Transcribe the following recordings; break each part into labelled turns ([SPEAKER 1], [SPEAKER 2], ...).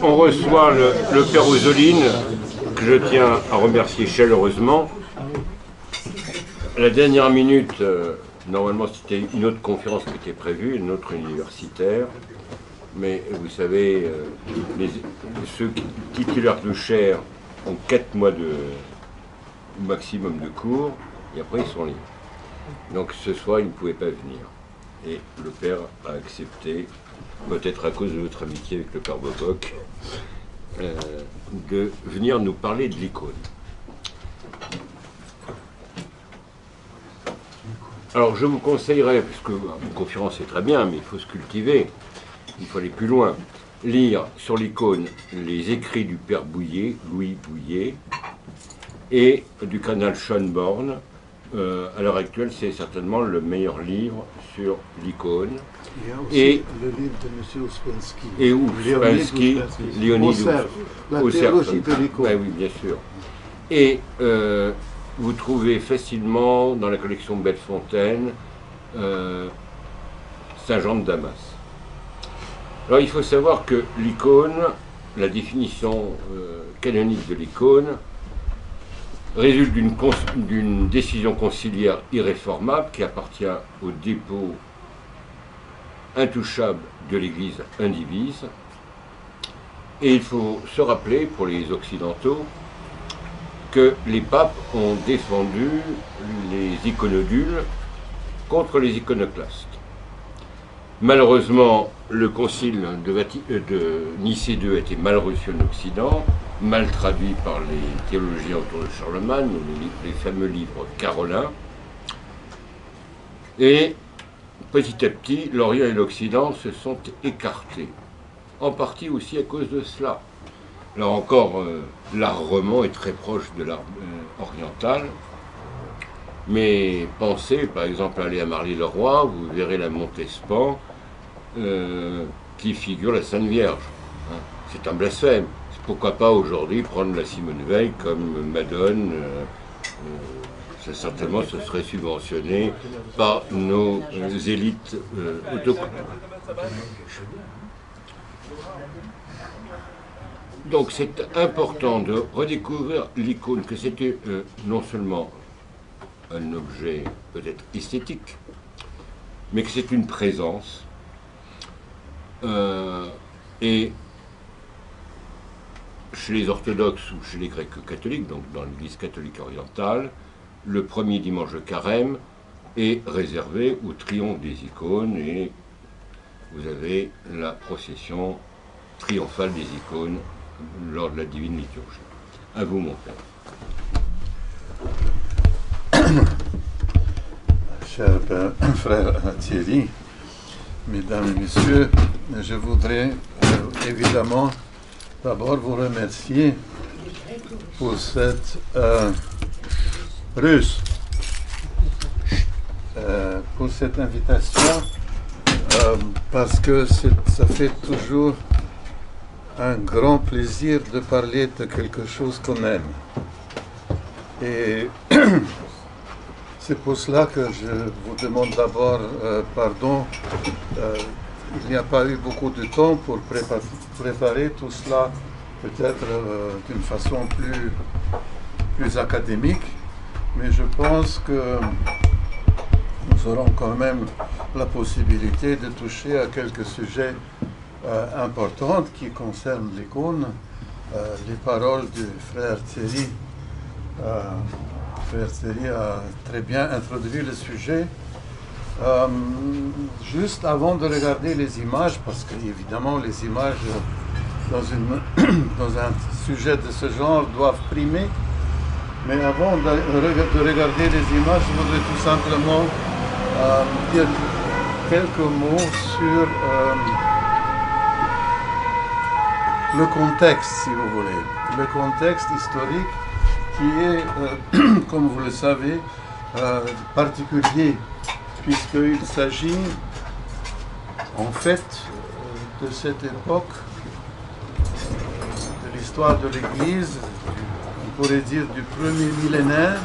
[SPEAKER 1] On reçoit le père Ozoline, que je tiens à remercier chaleureusement. À la dernière minute, normalement c'était une autre conférence qui était prévue, une autre universitaire. Mais vous savez, ceux titulaires de chaire ont 4 mois de maximum de cours, et après ils sont libres. Donc ce soir, il ne pouvait pas venir. Et le père a accepté, peut-être à cause de votre amitié avec le père Boboc, de venir nous parler de l'icône. Alors je vous conseillerais, parce que une conférence est très bien, mais il faut se cultiver, il faut aller plus loin, lire sur l'icône les écrits du père Bouillet, Louis Bouillet, et du canal Schönborn. À l'heure actuelle, c'est certainement le meilleur livre sur l'icône.
[SPEAKER 2] Il y a aussi le livre de M. Ouspensky.
[SPEAKER 1] Et Ouspensky, Léonide
[SPEAKER 2] La théologie de l'icône.
[SPEAKER 1] Ben oui, bien sûr. Et vous trouvez facilement dans la collection Bellefontaine Saint-Jean de Damas. Alors il faut savoir que l'icône, la définition canonique de l'icône, résulte d'une décision conciliaire irréformable qui appartient au dépôt intouchable de l'Église indivise. Et il faut se rappeler, pour les Occidentaux, que les papes ont défendu les iconodules contre les iconoclastes. Malheureusement, le concile de Nicée II a été mal reçu en Occident, mal traduit par les théologiens autour de Charlemagne, les fameux livres carolins. Et petit à petit, l'Orient et l'Occident se sont écartés, en partie aussi à cause de cela. Là encore, l'art roman est très proche de l'art oriental, mais pensez par exemple à aller à Marly-le-Roi, vous verrez la Montespan qui figure la Sainte Vierge. C'est un blasphème. Pourquoi pas aujourd'hui prendre la Simone Veil comme Madone, ça certainement ce serait subventionné par nos élites autochtones. Donc c'est important de redécouvrir l'icône, que c'était non seulement un objet peut-être esthétique, mais que c'est une présence. Et chez les orthodoxes ou chez les grecs catholiques, donc dans l'église catholique orientale, le premier dimanche de carême est réservé au triomphe des icônes et vous avez la procession triomphale des icônes lors de la divine liturgie. À vous, mon père.
[SPEAKER 2] Cher frère Thierry, mesdames et messieurs, je voudrais évidemment d'abord vous remercier pour cette pour cette invitation, parce que ça fait toujours un grand plaisir de parler de quelque chose qu'on aime. Et c'est pour cela que je vous demande d'abord pardon. Il n'y a pas eu beaucoup de temps pour préparer tout cela, peut-être d'une façon plus académique, mais je pense que nous aurons quand même la possibilité de toucher à quelques sujets importants qui concernent l'icône. Les paroles du frère Thierry. Frère Thierry a très bien introduit le sujet. Juste avant de regarder les images, parce qu'évidemment les images dans un sujet de ce genre doivent primer, mais avant de regarder les images, je voudrais tout simplement dire quelques mots sur le contexte, si vous voulez. Le contexte historique qui est, comme vous le savez, particulier, puisqu'il s'agit en fait de cette époque de l'histoire de l'Église, on pourrait dire du premier millénaire,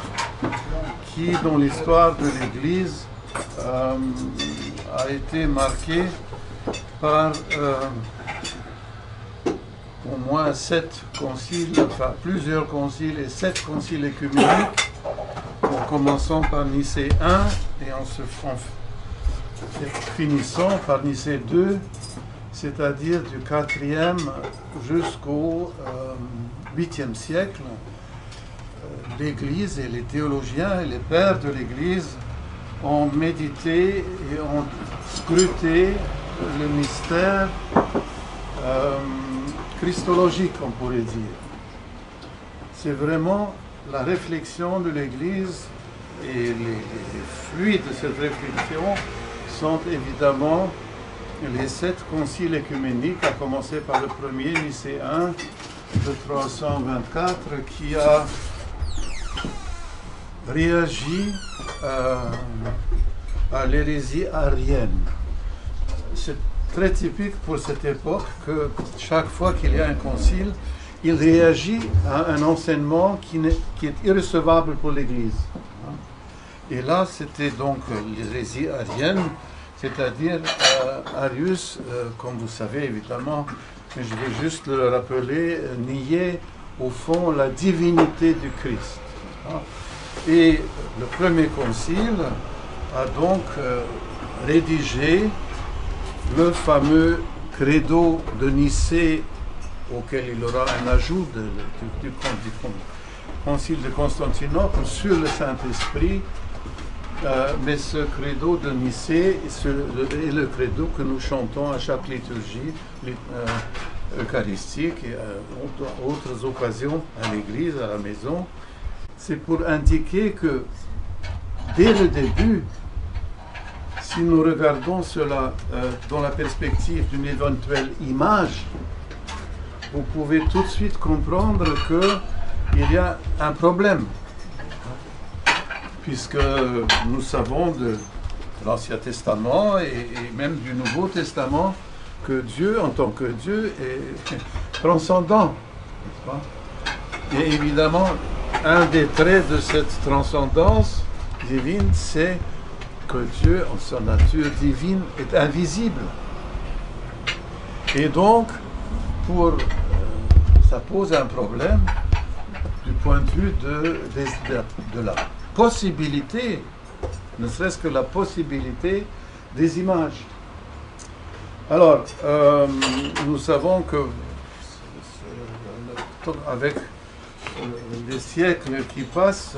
[SPEAKER 2] qui dans l'histoire de l'Église a été marquée par au moins 7 conciles, enfin plusieurs conciles et 7 conciles écuméniques, en commençant par Nicée 1 et en finissant par Nicée 2, c'est-à-dire du 4e jusqu'au 8e siècle. L'Église et les théologiens et les pères de l'Église ont médité et ont scruté le mystère christologique, on pourrait dire. C'est vraiment la réflexion de l'Église et les fruits de cette réflexion sont évidemment les 7 conciles écuméniques, à commencer par le premier, Nicée 1, de 324, qui a réagi à l'hérésie arienne. C'est très typique pour cette époque que chaque fois qu'il y a un concile, il réagit à un enseignement qui est irrecevable pour l'Église. Et là, c'était donc l'hérésie arienne, c'est-à-dire Arius, comme vous savez évidemment, mais je vais juste le rappeler, niait au fond la divinité du Christ. Et le premier concile a donc rédigé le fameux credo de Nicée, auquel il aura un ajout du concile de Constantinople sur le Saint-Esprit. Mais ce credo de Nicée est le credo que nous chantons à chaque liturgie eucharistique et à autres occasions à l'église, à la maison. C'est pour indiquer que dès le début, si nous regardons cela dans la perspective d'une éventuelle image, vous pouvez tout de suite comprendre qu'il y a un problème. Puisque nous savons de l'Ancien Testament et même du Nouveau Testament que Dieu, en tant que Dieu, est transcendant. Et évidemment, un des traits de cette transcendance divine, c'est que Dieu, en sa nature divine, est invisible. Et donc, ça pose un problème du point de vue de la possibilité, ne serait-ce que la possibilité des images. Alors, nous savons que avec les siècles qui passent,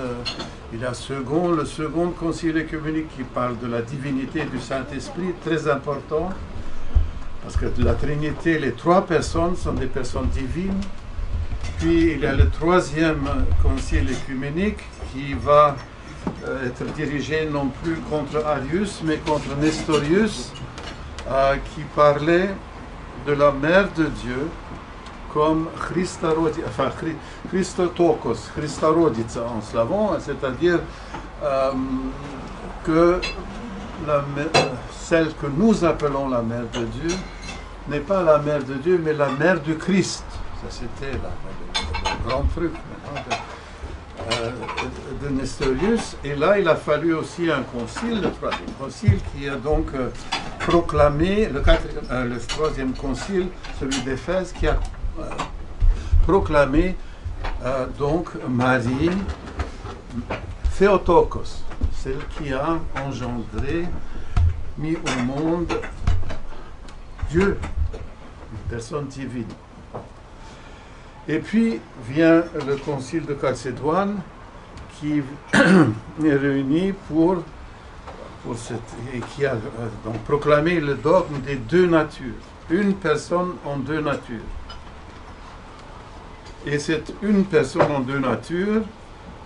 [SPEAKER 2] il y a le second concile œcuménique qui parle de la divinité du Saint-Esprit, très important, parce que la Trinité, les 3 personnes sont des personnes divines. Puis il y a le 3e concile œcuménique qui va être dirigé non plus contre Arius, mais contre Nestorius, qui parlait de la mère de Dieu comme Christotokos, Christarodica en slavon, c'est-à-dire que celle que nous appelons la mère de Dieu n'est pas la mère de Dieu, mais la mère du Christ. Ça, c'était le grand truc de Nestorius. Et là, il a fallu aussi un concile, le 3e concile, qui a donc proclamé, le 3e concile, celui d'Éphèse, qui a proclamé donc Marie Theotokos, celle qui a engendré, mis au monde Dieu, une personne divine. Et puis vient le concile de Chalcédoine qui est réuni et qui a donc proclamé le dogme des 2 natures, une personne en 2 natures. Et cette une personne en 2 natures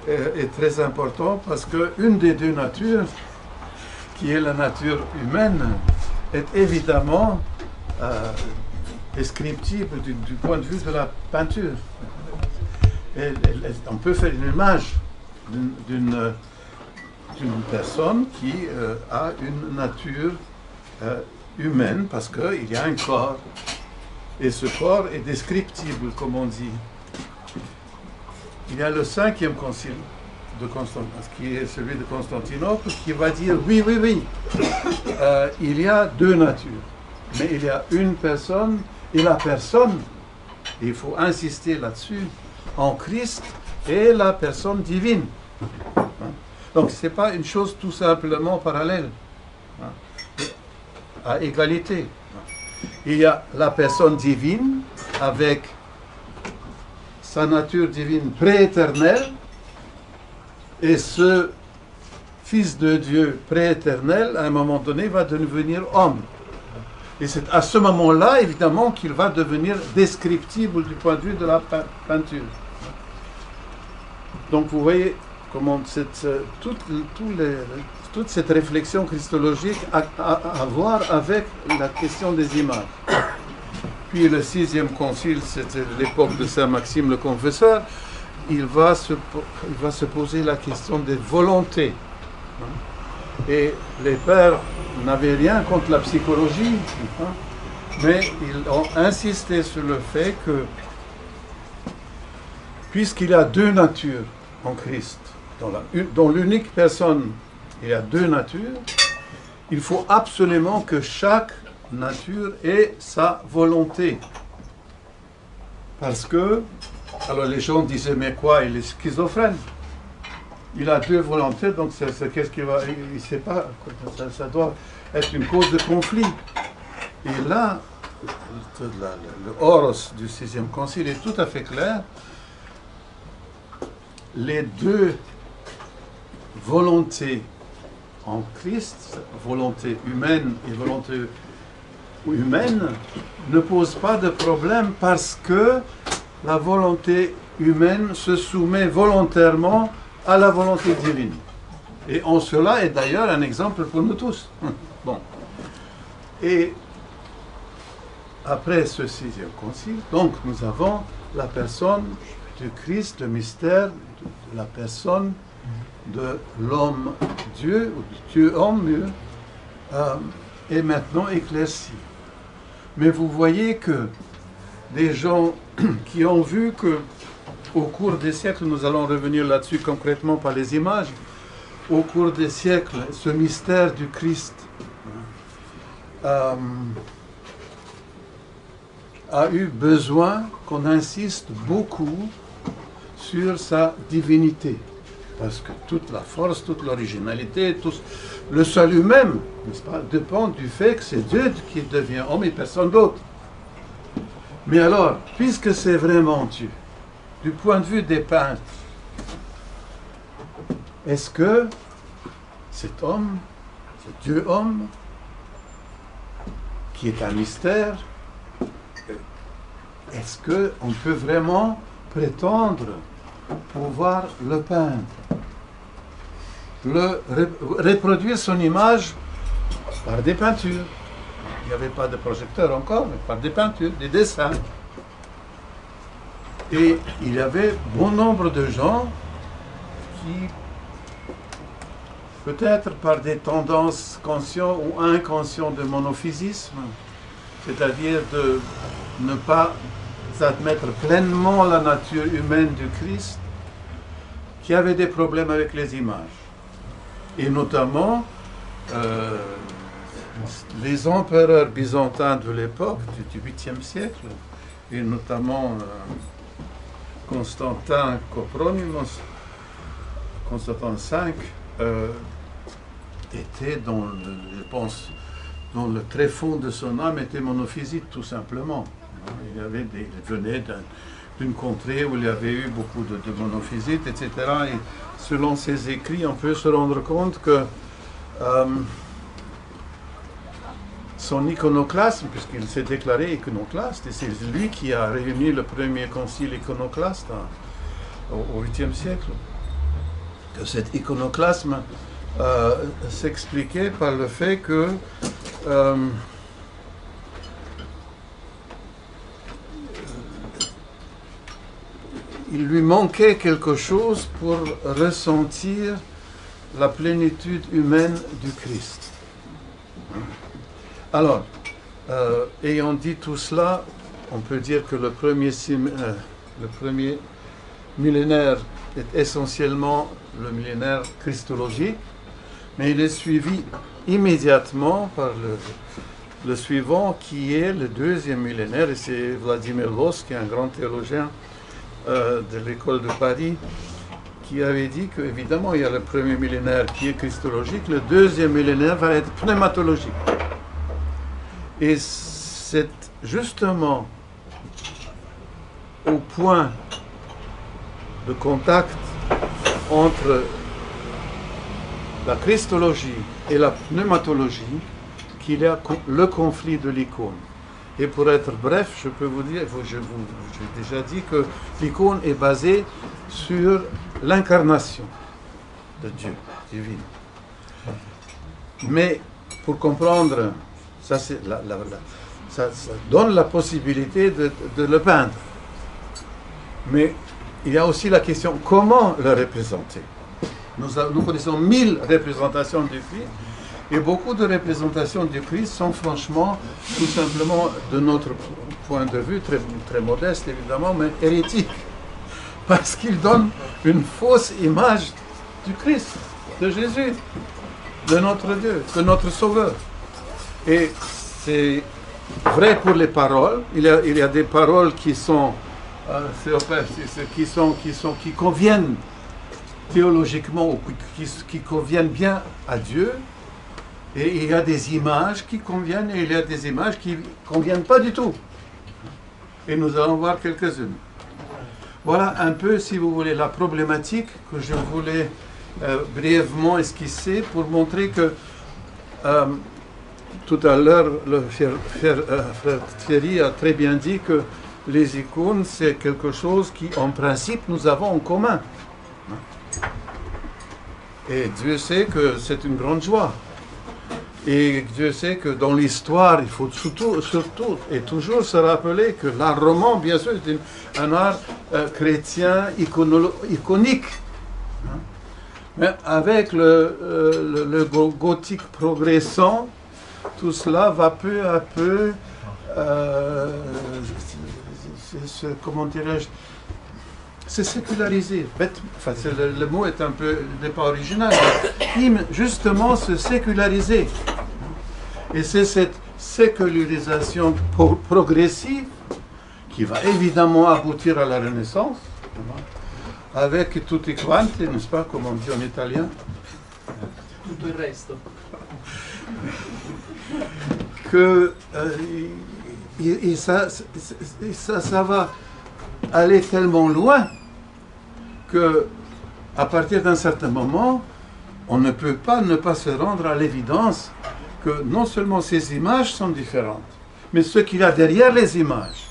[SPEAKER 2] est très important parce qu'une des 2 natures, qui est la nature humaine, est évidemment descriptible du point de vue de la peinture. On peut faire une image d'une personne qui a une nature humaine parce qu'il y a un corps et ce corps est descriptible, comme on dit. Il y a le 5e concile de Constantinople, qui est celui de Constantinople, qui va dire oui, il y a 2 natures, mais il y a une personne, et la personne Et il faut insister là-dessus, en Christ et la personne divine. Donc ce n'est pas une chose tout simplement parallèle, à égalité. Il y a la personne divine avec sa nature divine prééternelle et ce Fils de Dieu prééternel, à un moment donné, va devenir homme. Et c'est à ce moment-là, évidemment, qu'il va devenir descriptible du point de vue de la peinture. Donc vous voyez comment toute cette réflexion christologique a à voir avec la question des images. Puis le 6e concile, c'était l'époque de Saint Maxime le Confesseur, il va se poser la question des volontés. Et les pères n'avaient rien contre la psychologie, mais ils ont insisté sur le fait que, puisqu'il y a deux natures en Christ, dans l'unique personne, il y a deux natures, il faut absolument que chaque nature ait sa volonté. Parce que, alors les gens disaient, mais quoi, il est schizophrène. Il a deux volontés, donc qu'est-ce qu'il va... Il ne sait pas, ça doit être une cause de conflit. Et là, le oros du 6e concile est tout à fait clair. Les deux volontés en Christ, volonté humaine et volonté humaine, ne posent pas de problème parce que la volonté humaine se soumet volontairement à la volonté divine. Et en cela est d'ailleurs un exemple pour nous tous. Bon. Et après ce 6e concile, donc nous avons la personne du Christ, le mystère de la personne de l'homme Dieu, ou du Dieu-homme mieux, est maintenant éclairci. Mais vous voyez que des gens qui ont vu que au cours des siècles, nous allons revenir là-dessus concrètement par les images, au cours des siècles, ce mystère du Christ a eu besoin qu'on insiste beaucoup sur sa divinité. Parce que toute la force, toute l'originalité, tout le salut même, n'est-ce pas, dépend du fait que c'est Dieu qui devient homme et personne d'autre. Mais alors, puisque c'est vraiment Dieu, du point de vue des peintres, est-ce que cet homme, ce Dieu-homme, qui est un mystère, est-ce qu'on peut vraiment prétendre pouvoir le peindre, reproduire son image par des peintures? Il n'y avait pas de projecteur encore, mais par des peintures, des dessins. Et il y avait bon nombre de gens qui, peut-être par des tendances conscientes ou inconscientes de monophysisme, c'est-à-dire de ne pas admettre pleinement la nature humaine du Christ, qui avaient des problèmes avec les images. Et notamment, les empereurs byzantins de l'époque, du 8e siècle, et notamment Constantin Copronymos, Constantin V, était je pense, dans le tréfonds de son âme était monophysite tout simplement. Il venait d'une contrée où il y avait eu beaucoup de monophysites, etc. Et selon ses écrits, on peut se rendre compte que son iconoclasme, puisqu'il s'est déclaré iconoclaste, et c'est lui qui a réuni le premier concile iconoclaste au 8e siècle, que cet iconoclasme s'expliquait par le fait que il lui manquait quelque chose pour ressentir la plénitude humaine du Christ. Alors, ayant dit tout cela, on peut dire que le premier millénaire est essentiellement le millénaire christologique, mais il est suivi immédiatement par le suivant qui est le deuxième millénaire, et c'est Vladimir Loss, qui est un grand théologien de l'école de Paris, qui avait dit qu'évidemment il y a le premier millénaire qui est christologique, le deuxième millénaire va être pneumatologique. Et c'est justement au point de contact entre la christologie et la pneumatologie qu'il y a le conflit de l'icône. Et pour être bref, je peux vous dire, j'ai déjà dit que l'icône est basée sur l'incarnation de Dieu, divine. Mais pour comprendre, ça donne la possibilité de le peindre. Mais il y a aussi la question comment le représenter. Nous connaissons 1000 représentations du Christ, et beaucoup de représentations du Christ sont franchement, tout simplement, de notre point de vue, très, très modeste évidemment, mais hérétiques. Parce qu'ils donnent une fausse image du Christ, de Jésus, de notre Dieu, de notre Sauveur. Et c'est vrai pour les paroles. Il y a des paroles qui sont, qui conviennent théologiquement, ou qui conviennent bien à Dieu. Et il y a des images qui conviennent et il y a des images qui ne conviennent pas du tout. Et nous allons voir quelques-unes. Voilà un peu, si vous voulez, la problématique que je voulais brièvement esquisser pour montrer que tout à l'heure, le frère Thierry a très bien dit que les icônes, c'est quelque chose qui, en principe, nous avons en commun. Et Dieu sait que c'est une grande joie. Et Dieu sait que dans l'histoire, il faut surtout et toujours se rappeler que l'art roman, bien sûr, est un art chrétien iconique. Mais avec le gothique progressant, tout cela va peu à peu, comment dirais-je, c'est sécularisé. Enfin, le mot est un peu, n'est pas original, mais justement se séculariser. Et c'est cette sécularisation progressive qui va évidemment aboutir à la Renaissance, avec tutti quanti, n'est-ce pas, comme on dit en italien?
[SPEAKER 3] Tutto il resto.
[SPEAKER 2] Que, et ça va aller tellement loin que, à partir d'un certain moment, on ne peut pas ne pas se rendre à l'évidence que non seulement ces images sont différentes, mais ce qu'il y a derrière les images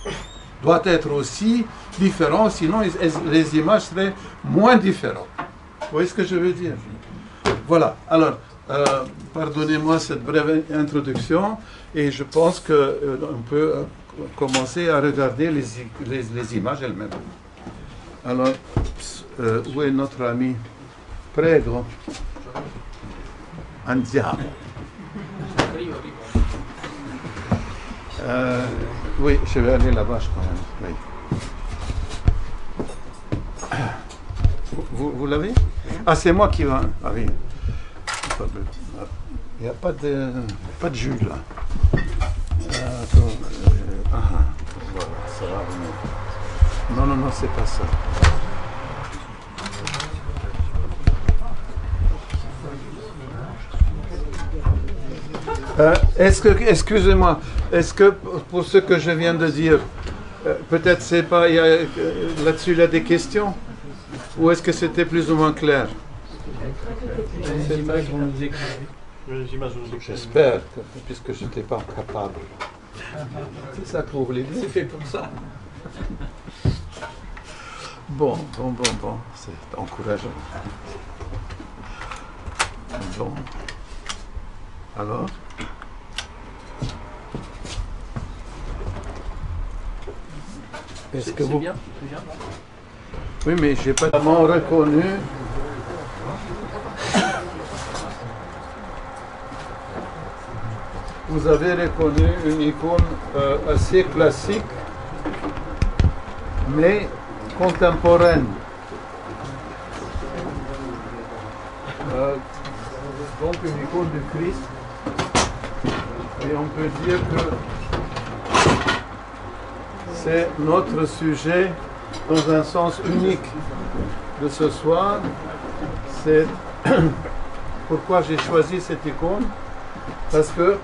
[SPEAKER 2] doit être aussi différent, sinon les images seraient moins différentes. Vous voyez ce que je veux dire? Voilà, alors, pardonnez-moi cette brève introduction, et je pense qu'on peut commencer à regarder les images elles-mêmes. Alors, où est notre ami? Prego. Andiamo. Oui, je vais aller là-bas, je crois. Oui. Vous l'avez? Ah, c'est moi qui va. Ah oui. Il n'y a pas de jus là. Voilà, ça va venir. Non, c'est pas ça. Excusez-moi, est-ce que pour ce que je viens de dire, peut-être c'est pas, là-dessus il y a des questions? Ou est-ce que c'était plus ou moins clair? J'espère, puisque je n'étais pas capable. C'est ça que vous voulez dire?
[SPEAKER 3] C'est fait pour ça.
[SPEAKER 2] Bon, c'est encourageant. Bon. Alors? Est-ce que vous...
[SPEAKER 3] bien.
[SPEAKER 2] Oui, mais je n'ai pas vraiment reconnu. Vous avez reconnu une icône assez classique, mais contemporaine. Donc une icône du Christ Et on peut dire que c'est notre sujet dans un sens unique de ce soir. C'est pourquoi j'ai choisi cette icône, parce que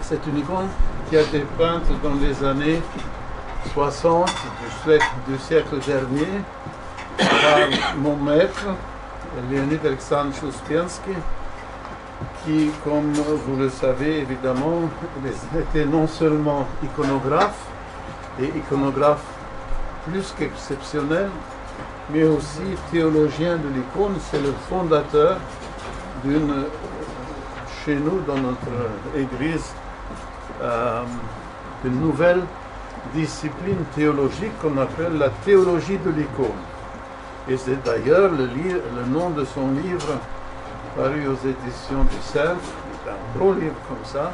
[SPEAKER 2] c'est une icône qui a été peinte dans les années 60 du siècle dernier par mon maître, Leonid Alexandrovich Uspiensky, qui, comme vous le savez évidemment, était non seulement iconographe, et iconographe plus qu'exceptionnel, mais aussi théologien de l'icône. C'est le fondateur chez nous, dans notre église, d'une nouvelle discipline théologique qu'on appelle la théologie de l'icône. Et c'est d'ailleurs le nom de son livre, paru aux éditions du Cercle. C'est un gros livre comme ça,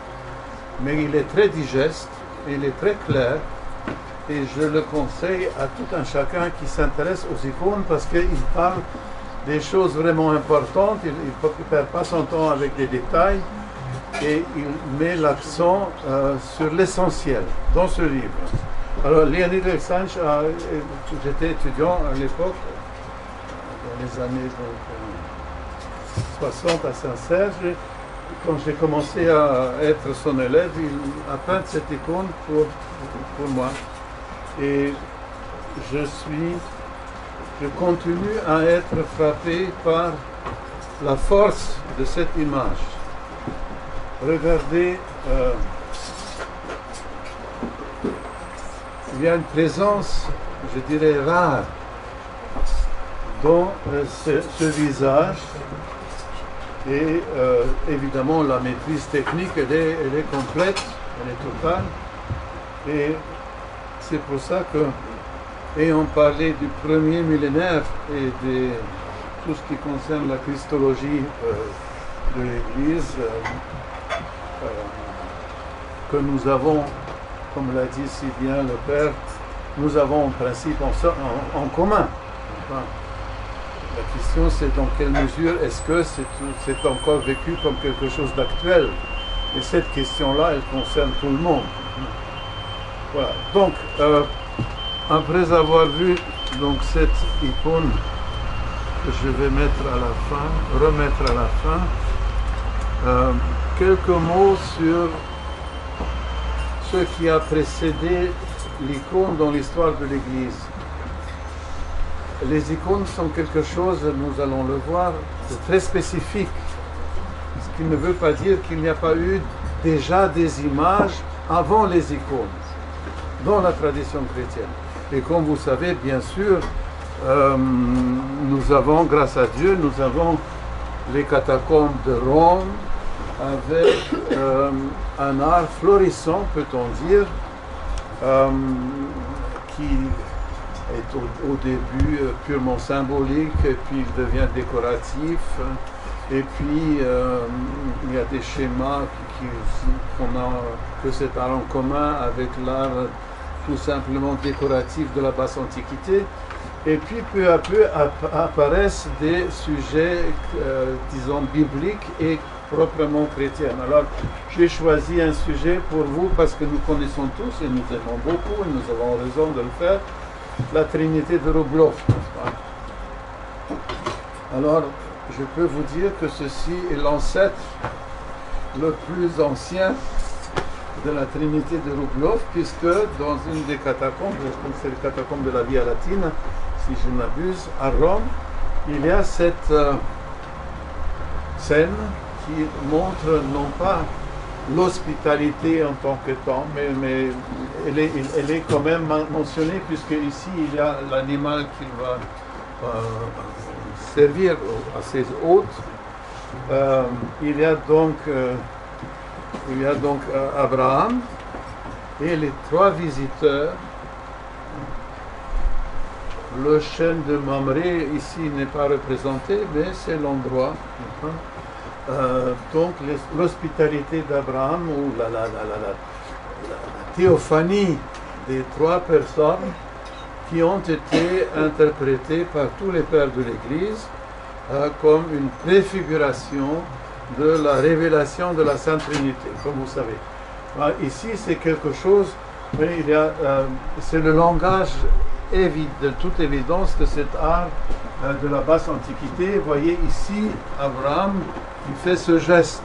[SPEAKER 2] mais il est très digeste, il est très clair, et je le conseille à tout un chacun qui s'intéresse aux icônes, parce qu'il parle des choses vraiment importantes, il ne perd pas son temps avec des détails, et il met l'accent sur l'essentiel dans ce livre. Alors, Leonid Alexandrovich, j'étais étudiant à l'époque, dans les années 60 à Saint-Serge. Quand j'ai commencé à être son élève, il a peint cette icône pour moi. Et je continue à être frappé par la force de cette image. Regardez, il y a une présence, je dirais, rare dans ce visage. Et évidemment, la maîtrise technique, elle est complète, elle est totale. Et c'est pour ça que, ayant parlé du premier millénaire et de tout ce qui concerne la christologie de l'Église, que nous avons, comme l'a dit si bien le Père, nous avons en principe en commun. La question, c'est dans quelle mesure est-ce que c'est encore vécu comme quelque chose d'actuel. Et cette question-là, elle concerne tout le monde. Voilà. Donc, après avoir vu donc, cette icône que je vais remettre à la fin, quelques mots sur ce qui a précédé l'icône dans l'histoire de l'Église. Les icônes sont quelque chose, nous allons le voir, de très spécifique. Ce qui ne veut pas dire qu'il n'y a pas eu déjà des images avant les icônes, dans la tradition chrétienne. Et comme vous savez, bien sûr, nous avons, grâce à Dieu, nous avons les catacombes de Rome, avec un art florissant, peut-on dire, qui est au début purement symbolique, et puis il devient décoratif, et puis il y a des schémas que c'est en commun avec l'art tout simplement décoratif de la basse antiquité, et puis peu à peu apparaissent des sujets, disons, bibliques et proprement chrétiennes. Alors j'ai choisi un sujet pour vous parce que nous connaissons tous et nous aimons beaucoup, et nous avons raison de le faire, la Trinité de Rubloff. Alors, je peux vous dire que ceci est l'ancêtre le plus ancien de la Trinité de Rubloff, puisque dans une des catacombes, je pense que c'est les catacombes de la Via Latina, si je ne m'abuse, à Rome, il y a cette scène qui montre non pas l'hospitalité en tant que temps, mais elle est quand même mentionnée, puisque ici il y a l'animal qui va servir à ses hôtes. Il y a donc Abraham et les trois visiteurs. Le chêne de Mamré ici n'est pas représenté, mais c'est l'endroit. Donc l'hospitalité d'Abraham, ou la théophanie des trois personnes qui ont été interprétées par tous les pères de l'Église comme une préfiguration de la révélation de la Sainte Trinité, comme vous savez. Ici, c'est quelque chose, mais c'est le langage de toute évidence de cet art de la basse antiquité. Vous voyez ici, Abraham, il fait ce geste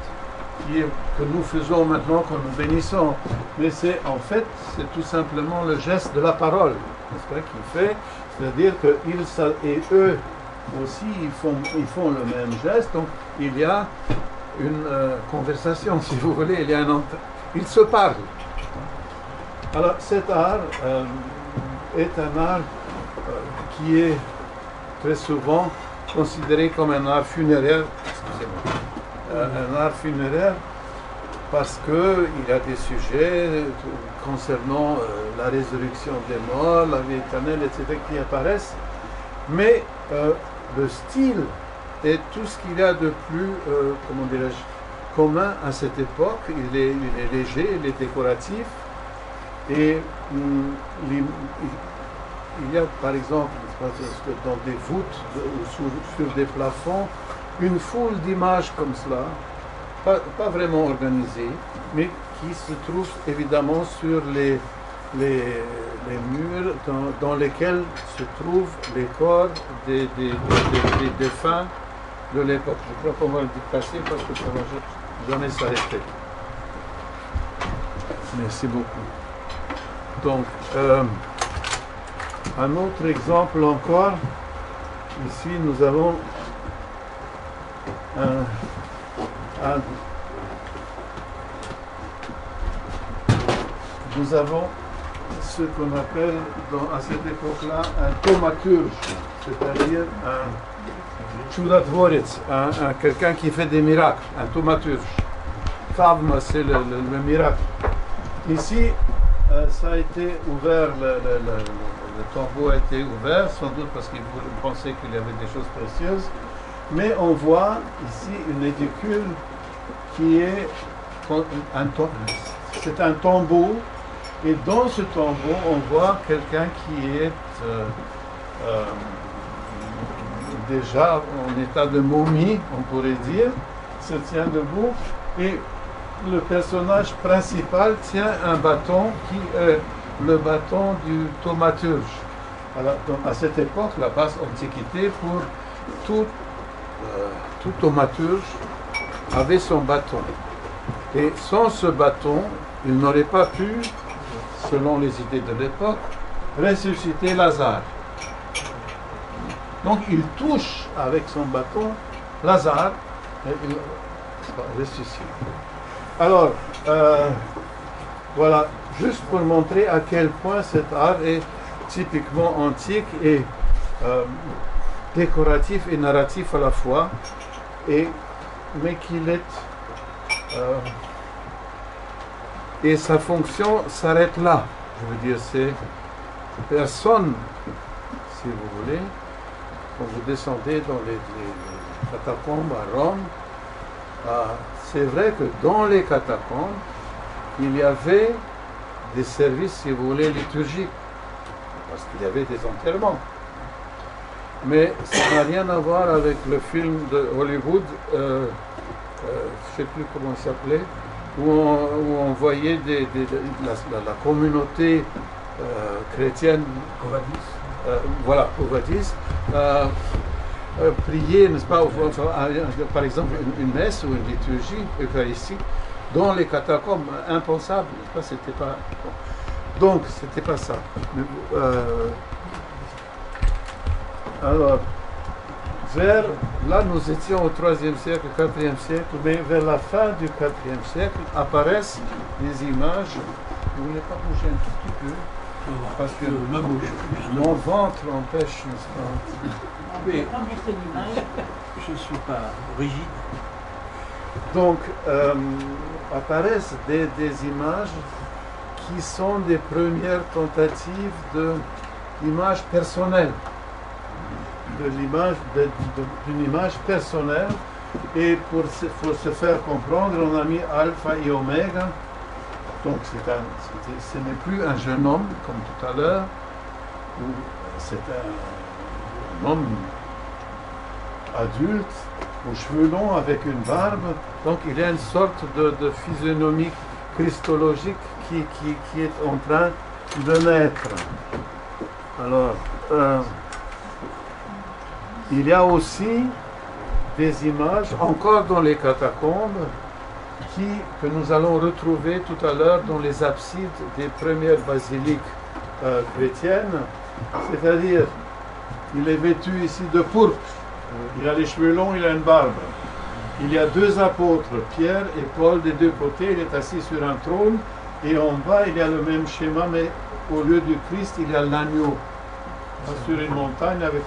[SPEAKER 2] que nous faisons maintenant quand nous bénissons. Mais c'est en fait, c'est tout simplement le geste de la parole, n'est-ce pas, qu'il fait. C'est-à-dire qu'ils et eux aussi, ils font le même geste. Donc, il y a une conversation, si vous voulez. Ils se parlent. Alors, cet art est un art qui est très souvent considéré comme un art funéraire. Excusez-moi. Un art funéraire parce qu'il y a des sujets concernant la résurrection des morts, la vie éternelle, etc., qui apparaissent. Mais le style et tout ce qu'il y a de plus, comment dirais-je, commun à cette époque, il est léger, il est décoratif. Et il y a par exemple dans des voûtes ou sur des plafonds une foule d'images comme cela, pas vraiment organisées, mais qui se trouvent évidemment sur les murs dans lesquels se trouvent les corps des défunts de l'époque. Je crois qu'on va le dépasser parce que ça ne va jamais s'arrêter. Merci beaucoup. Donc, un autre exemple encore. Ici, nous avons nous avons ce qu'on appelle à cette époque-là un thaumaturge, c'est-à-dire un chudotvorец, quelqu'un qui fait des miracles, un thaumaturge. Thavma, c'est le miracle. Ici, ça a été ouvert, le tombeau a été ouvert, sans doute parce qu'ils pensaient qu'il y avait des choses précieuses. Mais on voit ici une édicule qui est c'est un tombeau, et dans ce tombeau, on voit quelqu'un qui est déjà en état de momie, on pourrait dire, se tient debout, et le personnage principal tient un bâton qui est le bâton du thaumaturge. Alors, à cette époque, la basse antiquité, pour tout thaumaturge avait son bâton. Et sans ce bâton, il n'aurait pas pu, selon les idées de l'époque, ressusciter Lazare. Donc il touche avec son bâton Lazare et il ressuscite. Alors, voilà, juste pour montrer à quel point cet art est typiquement antique et décoratif et narratif à la fois, mais qu'il est et sa fonction s'arrête là. Je veux dire, c'est personne, si vous voulez, quand vous descendez dans les catacombes à Rome, c'est vrai que dans les catacombes, il y avait des services, si vous voulez, liturgiques, parce qu'il y avait des enterrements. Mais ça n'a rien à voir avec le film de Hollywood, je ne sais plus comment il s'appelait, où on voyait la communauté chrétienne, voilà, Covadis, prier, n'est-ce pas, par exemple une messe ou une liturgie eucharistique dans les catacombes, impensable, n'est-ce pas, c'était pas... Bon. Donc, c'était pas ça. Mais, alors, là nous étions au IIIe siècle, IVe siècle, mais vers la fin du IVe siècle apparaissent des images. Vous ne voulez pas bouger un tout petit peu? Parce que mon ventre empêche, n'est-ce pas?
[SPEAKER 3] Mais je ne suis pas rigide.
[SPEAKER 2] Donc, apparaissent des images qui sont des premières tentatives d'image personnelle. D'une image personnelle, et pour se faire comprendre, on a mis alpha et oméga. Donc ce n'est plus un jeune homme comme tout à l'heure, c'est un homme adulte aux cheveux longs avec une barbe. Donc il y a une sorte de physionomie christologique qui est en train de naître. Alors, il y a aussi des images, encore dans les catacombes, que nous allons retrouver tout à l'heure dans les absides des premières basiliques chrétiennes. C'est-à-dire, il est vêtu ici de pourpre, il a les cheveux longs, il a une barbe. Il y a deux apôtres, Pierre et Paul, des deux côtés, il est assis sur un trône, et en bas, il y a le même schéma, mais au lieu du Christ, il y a l'agneau sur une montagne avec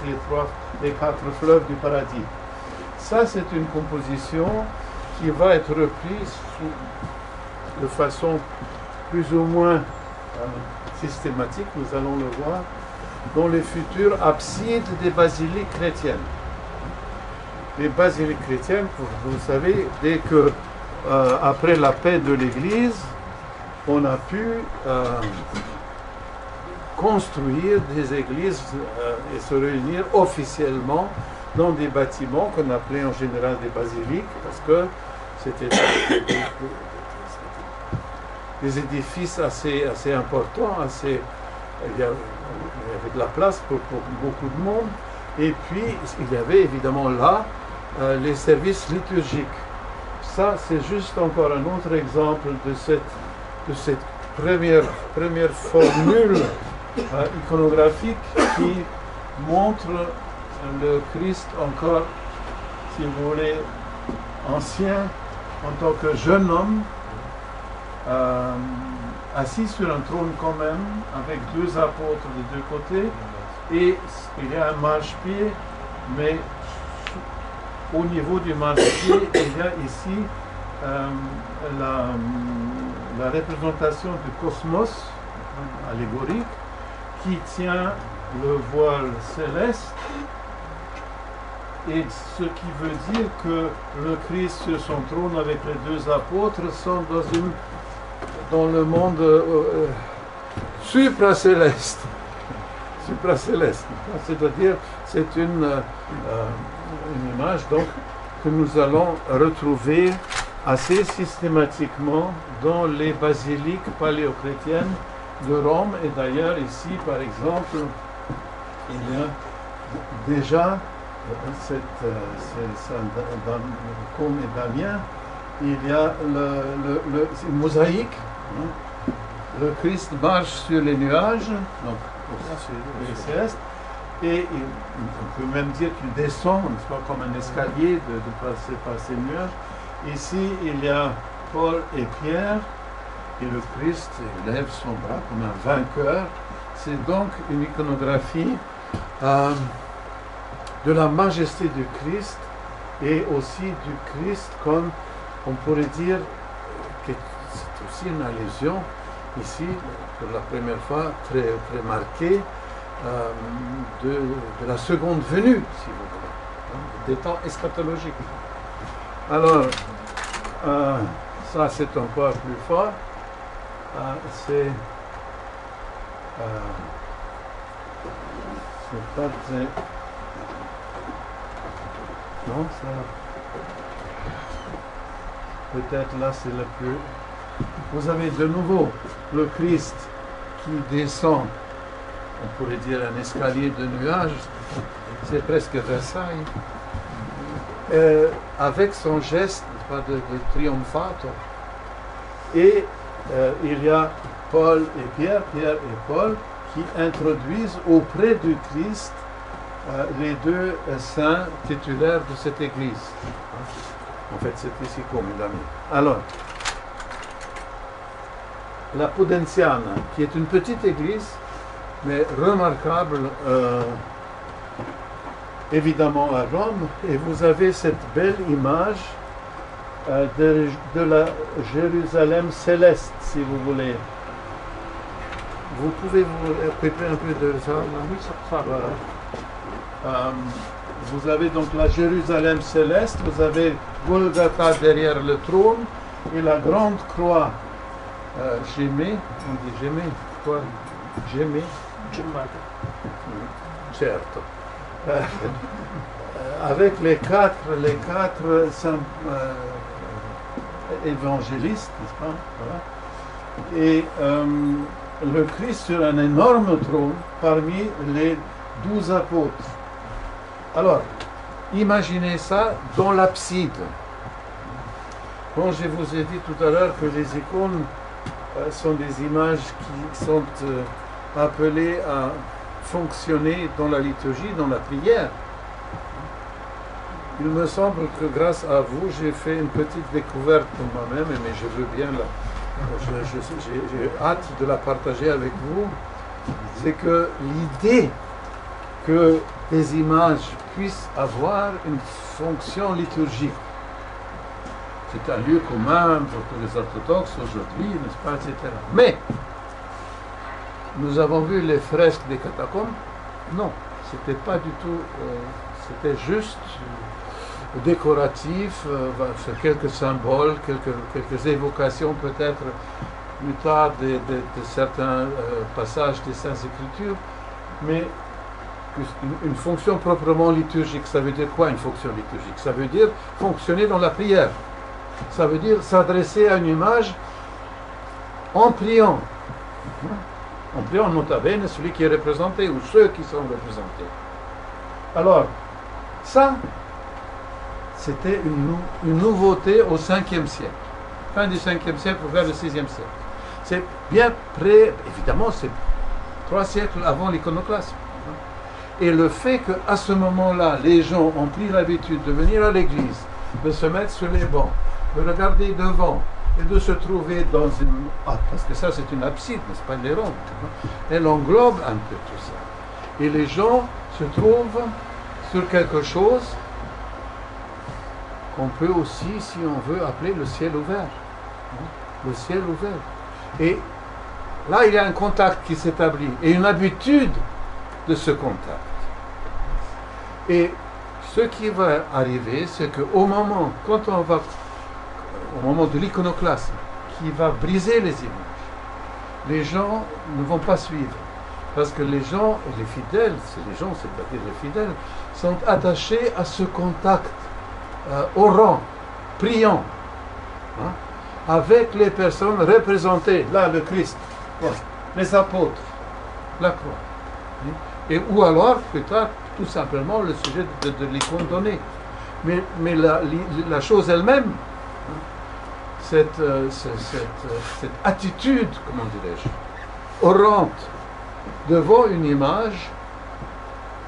[SPEAKER 2] les quatre fleuves du paradis. Ça, c'est une composition qui va être reprise de façon plus ou moins systématique, nous allons le voir, dans les futures absides des basiliques chrétiennes. Les basiliques chrétiennes, vous savez, dès que, après la paix de l'Église, on a pu construire des églises et se réunir officiellement dans des bâtiments qu'on appelait en général des basiliques, parce que c'était des édifices assez importants, il y avait de la place pour beaucoup de monde, et puis il y avait évidemment là les services liturgiques. Ça, c'est juste encore un autre exemple de cette première formule iconographique qui montre le Christ encore, si vous voulez, ancien, en tant que jeune homme, assis sur un trône quand même, avec deux apôtres de deux côtés, et il y a un marchepied, mais au niveau du marchepied, il y a ici la représentation du cosmos allégorique qui tient le voile céleste, et ce qui veut dire que le Christ sur son trône avec les deux apôtres sont dans le monde supracéleste. Supracéleste. C'est-à-dire, c'est une image donc, que nous allons retrouver assez systématiquement dans les basiliques paléochrétiennes de Rome. Et d'ailleurs, ici, par exemple, il y a déjà comme et Damien, il y a une mosaïque. Le Christ marche sur les nuages, donc les célestes, et on peut même dire qu'il descend, n'est-ce pas, comme un escalier de passer par ces nuages. Ici, il y a Paul et Pierre, et le Christ lève son bras comme un vainqueur. C'est donc une iconographie de la majesté du Christ et aussi du Christ comme, on pourrait dire, que c'est aussi une allusion ici, pour la première fois, très, très marquée, de la seconde venue, si vous voulez, des temps eschatologiques. Alors, ça c'est encore plus fort, c'est pas très... Non, ça... Peut-être là c'est le plus... Vous avez de nouveau le Christ qui descend, on pourrait dire un escalier de nuages, c'est presque Versailles, avec son geste de triomphato. Et il y a Paul et Pierre et Paul, qui introduisent auprès du Christ les deux saints titulaires de cette église. En fait, c'est ici comme mes amis. Alors, la Pudenziana, qui est une petite église, mais remarquable, évidemment à Rome, et vous avez cette belle image de la Jérusalem céleste, si vous voulez. Vous pouvez vous occuper un peu de ça? Oui, ça va. Voilà. Vous avez donc la Jérusalem céleste, vous avez Golgotha derrière le trône, et la grande croix Gémée, on dit Gémée, quoi? Gémée? Certo. avec les quatre évangélistes, n'est-ce pas? Voilà. Et le Christ sur un énorme trône parmi les 12 apôtres. Alors, imaginez ça dans l'abside. Quand je vous ai dit tout à l'heure que les icônes sont des images qui sont appelées à fonctionner dans la liturgie, dans la prière, il me semble que grâce à vous, j'ai fait une petite découverte pour moi-même, mais je veux bien j'ai hâte de la partager avec vous. C'est que l'idée que les images puissent avoir une fonction liturgique, c'est un lieu commun pour tous les orthodoxes aujourd'hui, n'est-ce pas, etc. Mais, nous avons vu les fresques des catacombes. Non, c'était pas du tout, c'était juste décoratif, quelques symboles, quelques évocations peut-être plus tard de certains passages des Saintes Écritures, mais une fonction proprement liturgique. Ça veut dire quoi, une fonction liturgique? Ça veut dire fonctionner dans la prière. Ça veut dire s'adresser à une image en priant. En priant nota bene celui qui est représenté ou ceux qui sont représentés. Alors, ça, c'était une nouveauté au 5e siècle. Fin du 5e siècle vers le 6e siècle. C'est bien près, évidemment, c'est 3 siècles avant l'iconoclasme. Et le fait qu'à ce moment-là, les gens ont pris l'habitude de venir à l'église, de se mettre sur les bancs, de regarder devant et de se trouver dans une... parce que ça c'est une abside, n'est-ce pas, les rondes. Elle englobe un peu tout ça. Et les gens se trouvent sur quelque chose qu'on peut aussi, si on veut, appeler le ciel ouvert. Le ciel ouvert. Et là, il y a un contact qui s'établit et une habitude de ce contact. Et ce qui va arriver, c'est qu'au moment, au moment de l'iconoclasme, qui va briser les images, les gens ne vont pas suivre. Parce que les gens, et les fidèles, c'est-à-dire les fidèles, sont attachés à ce contact orant, priant, avec les personnes représentées, là le Christ, les apôtres, la croix. Et ou alors, plus tard, tout simplement le sujet de l'icône donnée. Mais la chose elle-même, cette attitude, comment dirais-je, orante devant une image,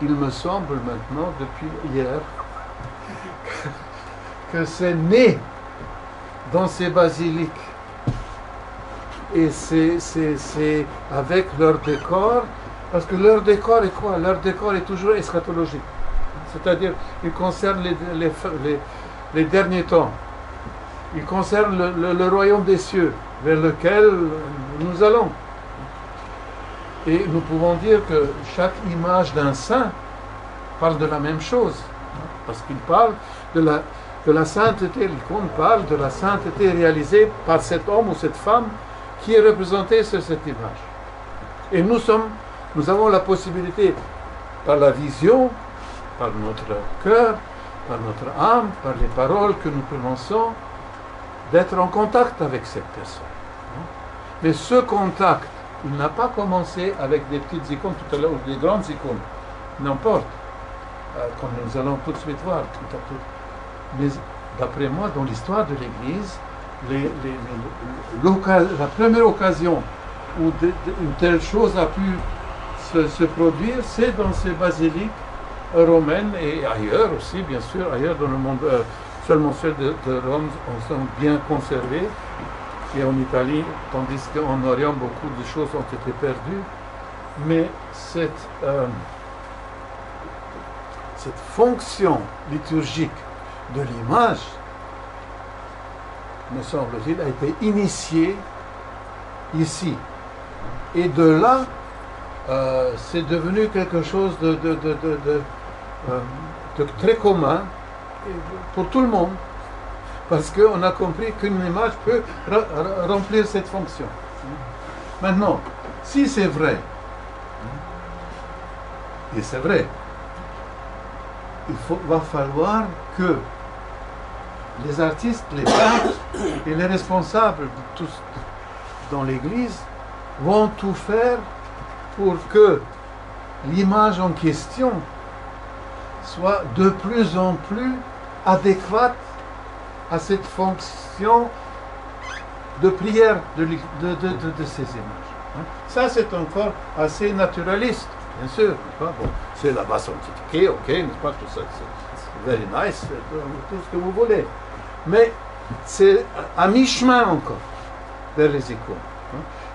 [SPEAKER 2] il me semble maintenant, depuis hier, que c'est né dans ces basiliques. Et c'est avec leur décor, parce que leur décor est quoi? Leur décor est toujours eschatologique. C'est-à-dire, il concerne les derniers temps. Il concerne le royaume des cieux, vers lequel nous allons. Et nous pouvons dire que chaque image d'un saint parle de la même chose. Parce qu'il parle de la sainteté, l'icône parle de la sainteté réalisée par cet homme ou cette femme qui est représenté sur cette image. Et nous avons la possibilité, par la vision, par notre cœur, par notre âme, par les paroles que nous prononçons, d'être en contact avec cette personne. Mais ce contact, il n'a pas commencé avec des petites icônes tout à l'heure, ou des grandes icônes, n'importe, comme nous allons tout de suite voir. Mais d'après moi, dans l'histoire de l'Église, la première occasion où une telle chose a pu se produire, c'est dans ces basiliques romaines et ailleurs aussi, bien sûr, ailleurs dans le monde. Seulement celles de Rome sont bien conservées, et en Italie, tandis qu'en Orient, beaucoup de choses ont été perdues. Mais cette fonction liturgique de l'image, me semble-t-il, a été initiée ici. Et de là, c'est devenu quelque chose de très commun pour tout le monde, parce qu'on a compris qu'une image peut remplir cette fonction. Maintenant, si c'est vrai, et c'est vrai, va falloir que les artistes, les peintres et les responsables tous dans l'Église vont tout faire pour que l'image en question soit de plus en plus adéquate à cette fonction de prière de ces images. Ça, c'est encore assez naturaliste, bien sûr. Bon, c'est la basse antiquité, ok, n'est-ce pas, tout ça, c'est very nice, tout ce que vous voulez. Mais c'est à mi-chemin encore vers les icônes.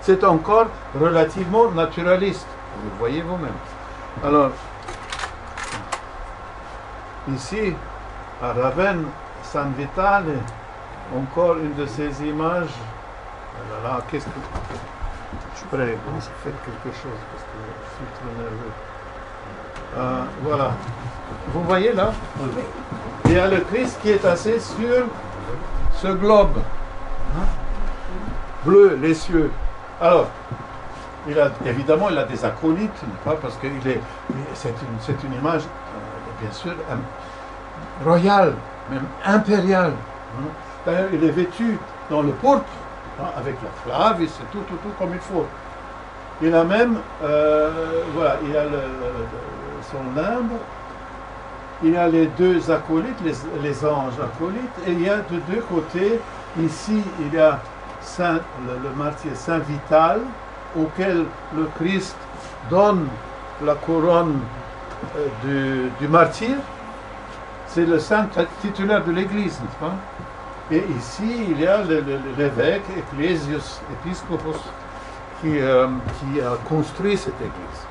[SPEAKER 2] C'est encore relativement naturaliste, vous le voyez vous-même. Alors, ici, à Ravenne, San Vitale, encore une de ces images. Là, qu'est-ce que... Je pourrais faire quelque chose parce que je suis trop nerveux. Voilà. Vous voyez là? Il y a le Christ qui est assis sur ce globe. Bleu, les cieux. Alors, évidemment, il a des acolytes, pas parce que c'est une image, bien sûr, royale, même impériale. D'ailleurs, il est vêtu dans le pourpre, avec la flave, et c'est tout comme il faut. Il a même, voilà, il a son limbe, il a les deux acolytes, les anges acolytes, et il y a de deux côtés, ici, il y a le martyr Saint Vital, auquel le Christ donne la couronne du martyr. C'est le saint titulaire de l'Église, n'est-ce pas? Et ici, il y a l'évêque, Episcopos, qui a construit cette église,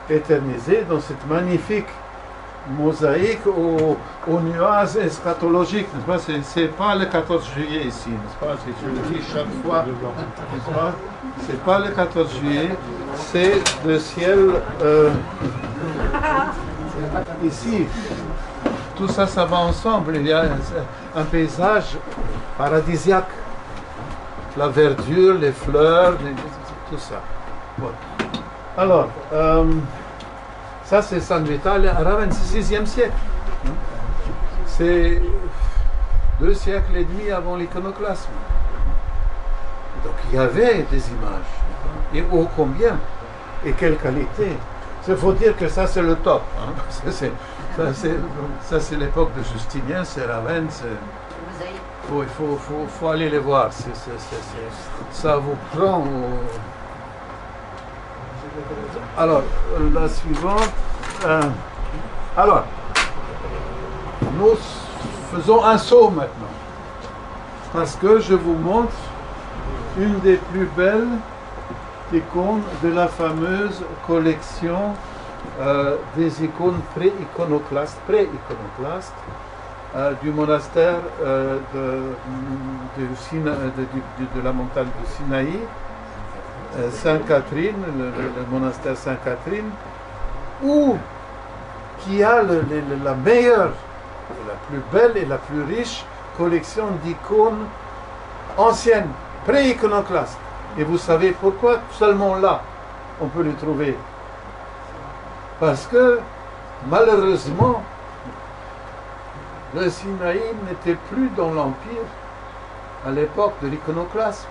[SPEAKER 2] éternisée dans cette magnifique mosaïque aux nuances eschatologiques, n'est-ce pas? C'est pas le 14 juillet ici, n'est-ce pas? Je le dis chaque fois, n'est-ce pas? C'est pas le 14 juillet, c'est le ciel ici. Tout ça, ça va ensemble. Il y a un paysage paradisiaque. La verdure, les fleurs, tout ça. Bon. Alors, ça c'est San Vitale à Ravenne, c'est 6e siècle. C'est 2 siècles et demi avant l'iconoclasme. Donc il y avait des images. Et ô combien? Et quelle qualité? Il faut dire que ça c'est le top. Hein. Ça c'est l'époque de Justinien, c'est Ravenne. Il faut aller les voir. Ça vous prend Alors, la suivante. Alors, nous faisons un saut maintenant. Parce que je vous montre une des plus belles icônes de la fameuse collection des icônes pré-iconoclastes du monastère de la montagne de Sinaï, Sainte-Catherine, le monastère Sainte-Catherine, qui a la meilleure, la plus belle et la plus riche collection d'icônes anciennes, pré-iconoclastes. Et vous savez pourquoi seulement là on peut les trouver? Parce que malheureusement, le Sinaï n'était plus dans l'Empire à l'époque de l'iconoclasme.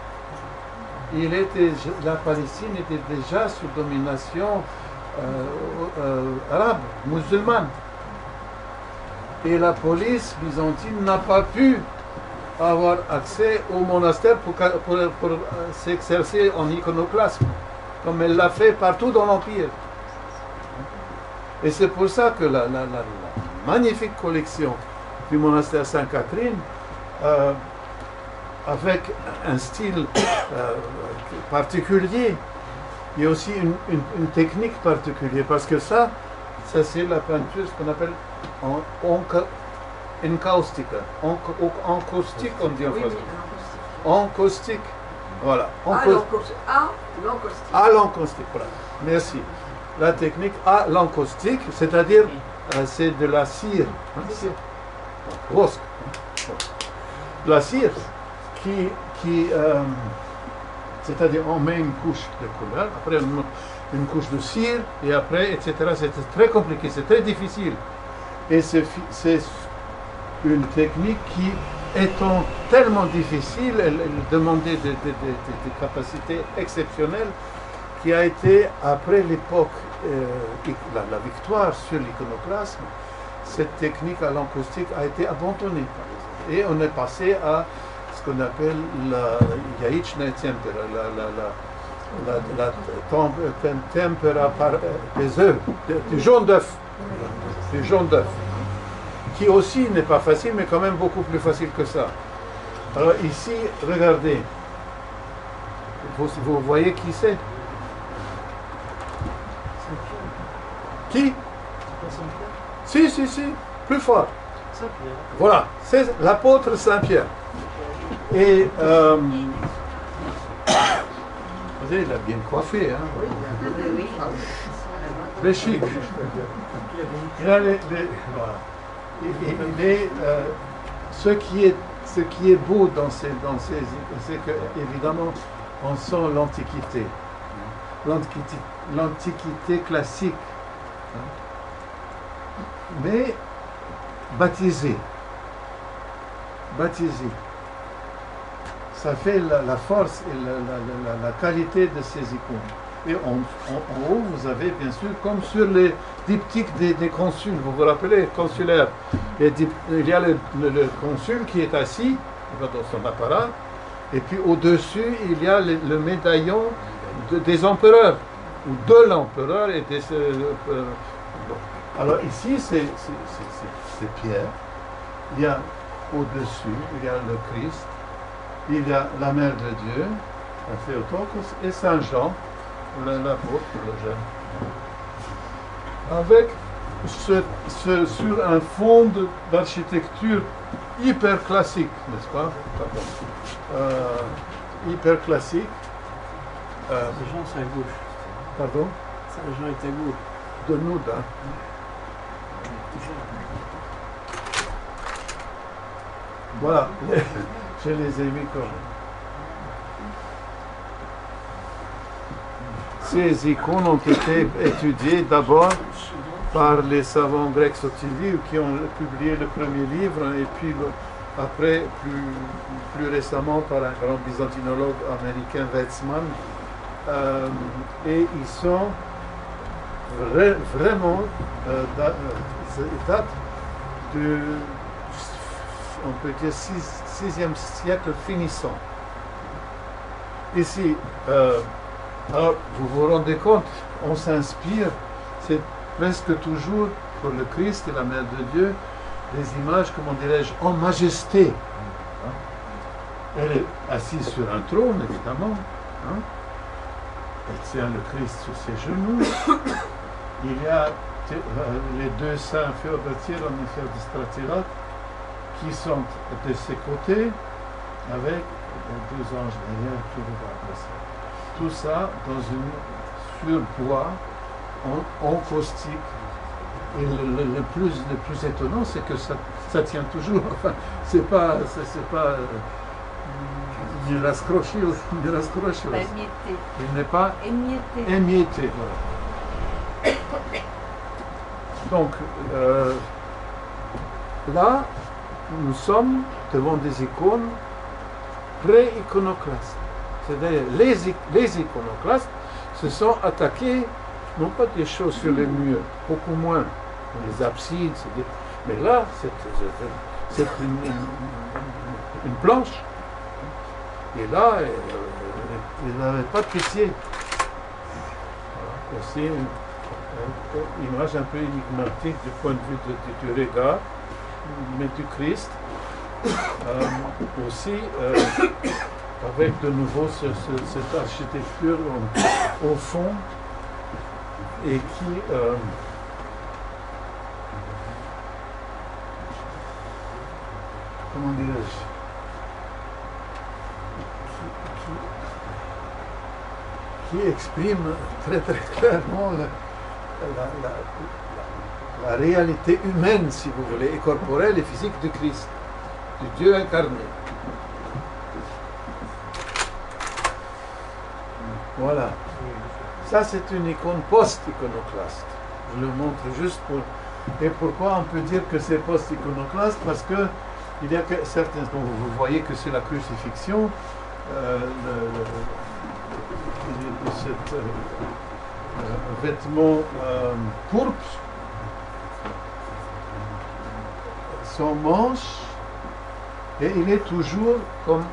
[SPEAKER 2] La Palestine était déjà sous domination arabe, musulmane. Et la police byzantine n'a pas pu avoir accès au monastère pour s'exercer en iconoclasme, comme elle l'a fait partout dans l'Empire. Et c'est pour ça que la magnifique collection du monastère Sainte-Catherine, avec un style particulier, il y a aussi une technique particulière, parce que ça c'est la peinture, ce qu'on appelle encaustique, encaustique on dit en français. Encaustique, voilà. À l'encaustique, voilà. Merci. La technique à l'encaustique, c'est-à-dire c'est de la cire, rosque, de la cire c'est-à-dire on met une couche de couleur, après une couche de cire, et après, etc. C'est très compliqué, c'est très difficile. Et c'est une technique qui, étant tellement difficile, elle demandait des capacités exceptionnelles, qui a été, après l'époque, la victoire sur l'iconoclasme, cette technique à l'encaustique a été abandonnée. Et on est passé à ce qu'on appelle la yaïchna tempera, la tempera par des œufs, du jaune d'œuf. Du jaune d'œuf. Qui aussi n'est pas facile, mais quand même beaucoup plus facile que ça. Alors ici, regardez. Vous voyez qui c'est? Qui? Si, plus fort.
[SPEAKER 3] Saint-Pierre.
[SPEAKER 2] Voilà, c'est l'apôtre Saint-Pierre. Et vous savez, il a bien coiffé, hein? Très chic. Il a voilà. Ce qui est beau dans ces c'est que évidemment on sent l'antiquité classique, mais baptisé, ça fait la force et la qualité de ces icônes. Et en haut, vous avez bien sûr, comme sur les diptyques des consuls, vous vous rappelez, consulaires, il y a le consul qui est assis dans son apparat, et puis au-dessus, il y a le médaillon des empereurs, ou de l'empereur et des... Alors ici, c'est Pierre, il y a au-dessus, il y a le Christ, il y a la Mère de Dieu, la Théotokos, et Saint Jean, l'apôtre, le jeune. Avec sur un fond d'architecture hyper classique, n'est-ce pas? Hyper classique.
[SPEAKER 3] Saint-Jean, c'est à gauche.
[SPEAKER 2] Pardon?
[SPEAKER 3] Saint-Jean est à gauche.
[SPEAKER 2] De nous, hein? Voilà, je les ai mis comme... Ces icônes ont été étudiées d'abord par les savants grecs Sotivi qui ont publié le premier livre, et puis après, plus récemment, par un grand byzantinologue américain, Weizmann. Et ils sont vraiment datent de, on peut dire, 6e siècle finissant. Ici, alors, vous vous rendez compte, on s'inspire, c'est presque toujours, pour le Christ et la Mère de Dieu, des images, comment dirais-je, en majesté. Elle est assise sur un trône, évidemment. Elle tient le Christ sur ses genoux. Il y a les deux saints Féodatiel et Féodistratilat qui sont de ses côtés, avec les deux anges derrière qui le remplacent. Tout ça sur bois, en caustique. Et le plus étonnant, c'est que ça tient toujours. Enfin, c'est pas il n'est pas émietté. Voilà. Donc, là, nous sommes devant des icônes pré-iconoclastes. C'est-à-dire, les iconoclastes se sont attaqués, non pas des choses sur les murs, beaucoup moins, les absides, mais là, c'est une planche. Et là, ils n'avaient pas de pitié. Voilà. Aussi, une image un peu énigmatique du point de vue du regard, mais du Christ. Aussi, avec de nouveau cette architecture au fond, et qui comment dirais-je, qui exprime très très clairement la réalité humaine, si vous voulez, et corporelle et physique du Christ, du Dieu incarné. Voilà. Ça, c'est une icône post-iconoclaste. Je le montre juste pour Et pourquoi on peut dire que c'est post-iconoclaste? Parce que il y a certains... Donc vous voyez que c'est la crucifixion, cet vêtement pourpre, son manche, et il est toujours, comme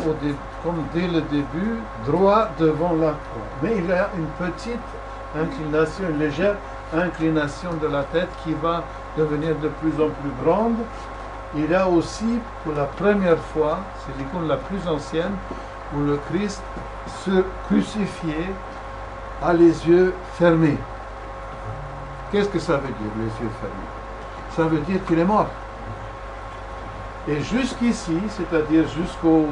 [SPEAKER 2] dès le début, droit devant la croix. Mais il a une petite inclination, une légère inclination de la tête qui va devenir de plus en plus grande. Il y a aussi, pour la première fois, c'est l'icône la plus ancienne, où le Christ se crucifié a les yeux fermés. Qu'est-ce que ça veut dire, les yeux fermés? Ça veut dire qu'il est mort. Et jusqu'ici, c'est-à-dire jusqu'au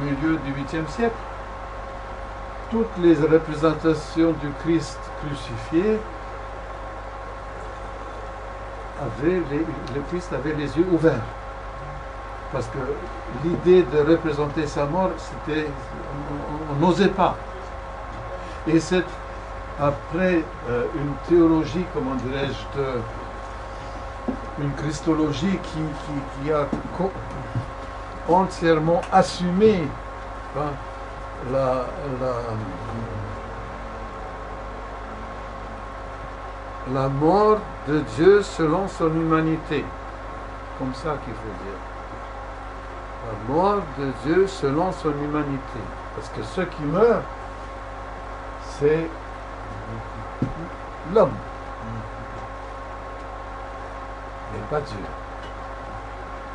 [SPEAKER 2] milieu du 8e siècle, toutes les représentations du Christ crucifié, le Christ avait les yeux ouverts. Parce que l'idée de représenter sa mort, c'était, on n'osait pas. Et c'est après une théologie, comment dirais-je, une christologie qui a entièrement assumé la mort de Dieu selon son humanité. Comme ça qu'il faut dire. La mort de Dieu selon son humanité. Parce que ce qui meurt, c'est l'homme. Mais pas Dieu.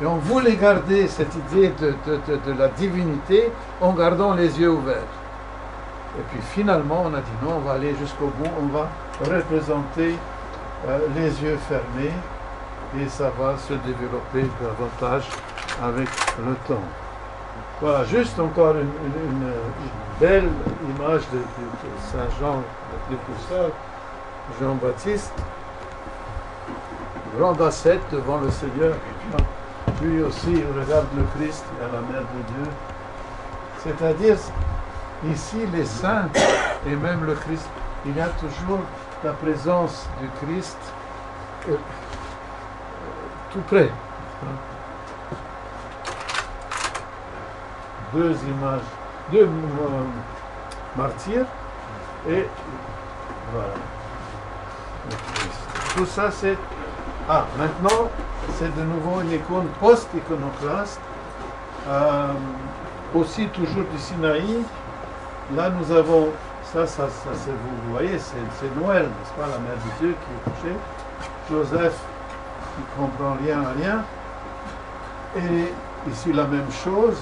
[SPEAKER 2] Et on voulait garder cette idée de la divinité en gardant les yeux ouverts. Et puis finalement, on a dit non, on va aller jusqu'au bout, on va représenter les yeux fermés et ça va se développer davantage avec le temps. Voilà, juste encore une belle image de Saint Jean le Précurseur, Jean-Baptiste, grand ascète devant le Seigneur. Lui aussi, il regarde le Christ et la Mère de Dieu. C'est-à-dire, ici, les saints et même le Christ, il y a toujours la présence du Christ tout près. Deux images, deux martyrs, et voilà. Tout ça, c'est... Ah, maintenant, c'est de nouveau une icône post-iconoclaste, aussi toujours du Sinaï. Là, nous avons, ça vous voyez, c'est Noël, n'est-ce pas, la Mère de Dieu qui est couchée, Joseph qui comprend rien à rien, et ici la même chose,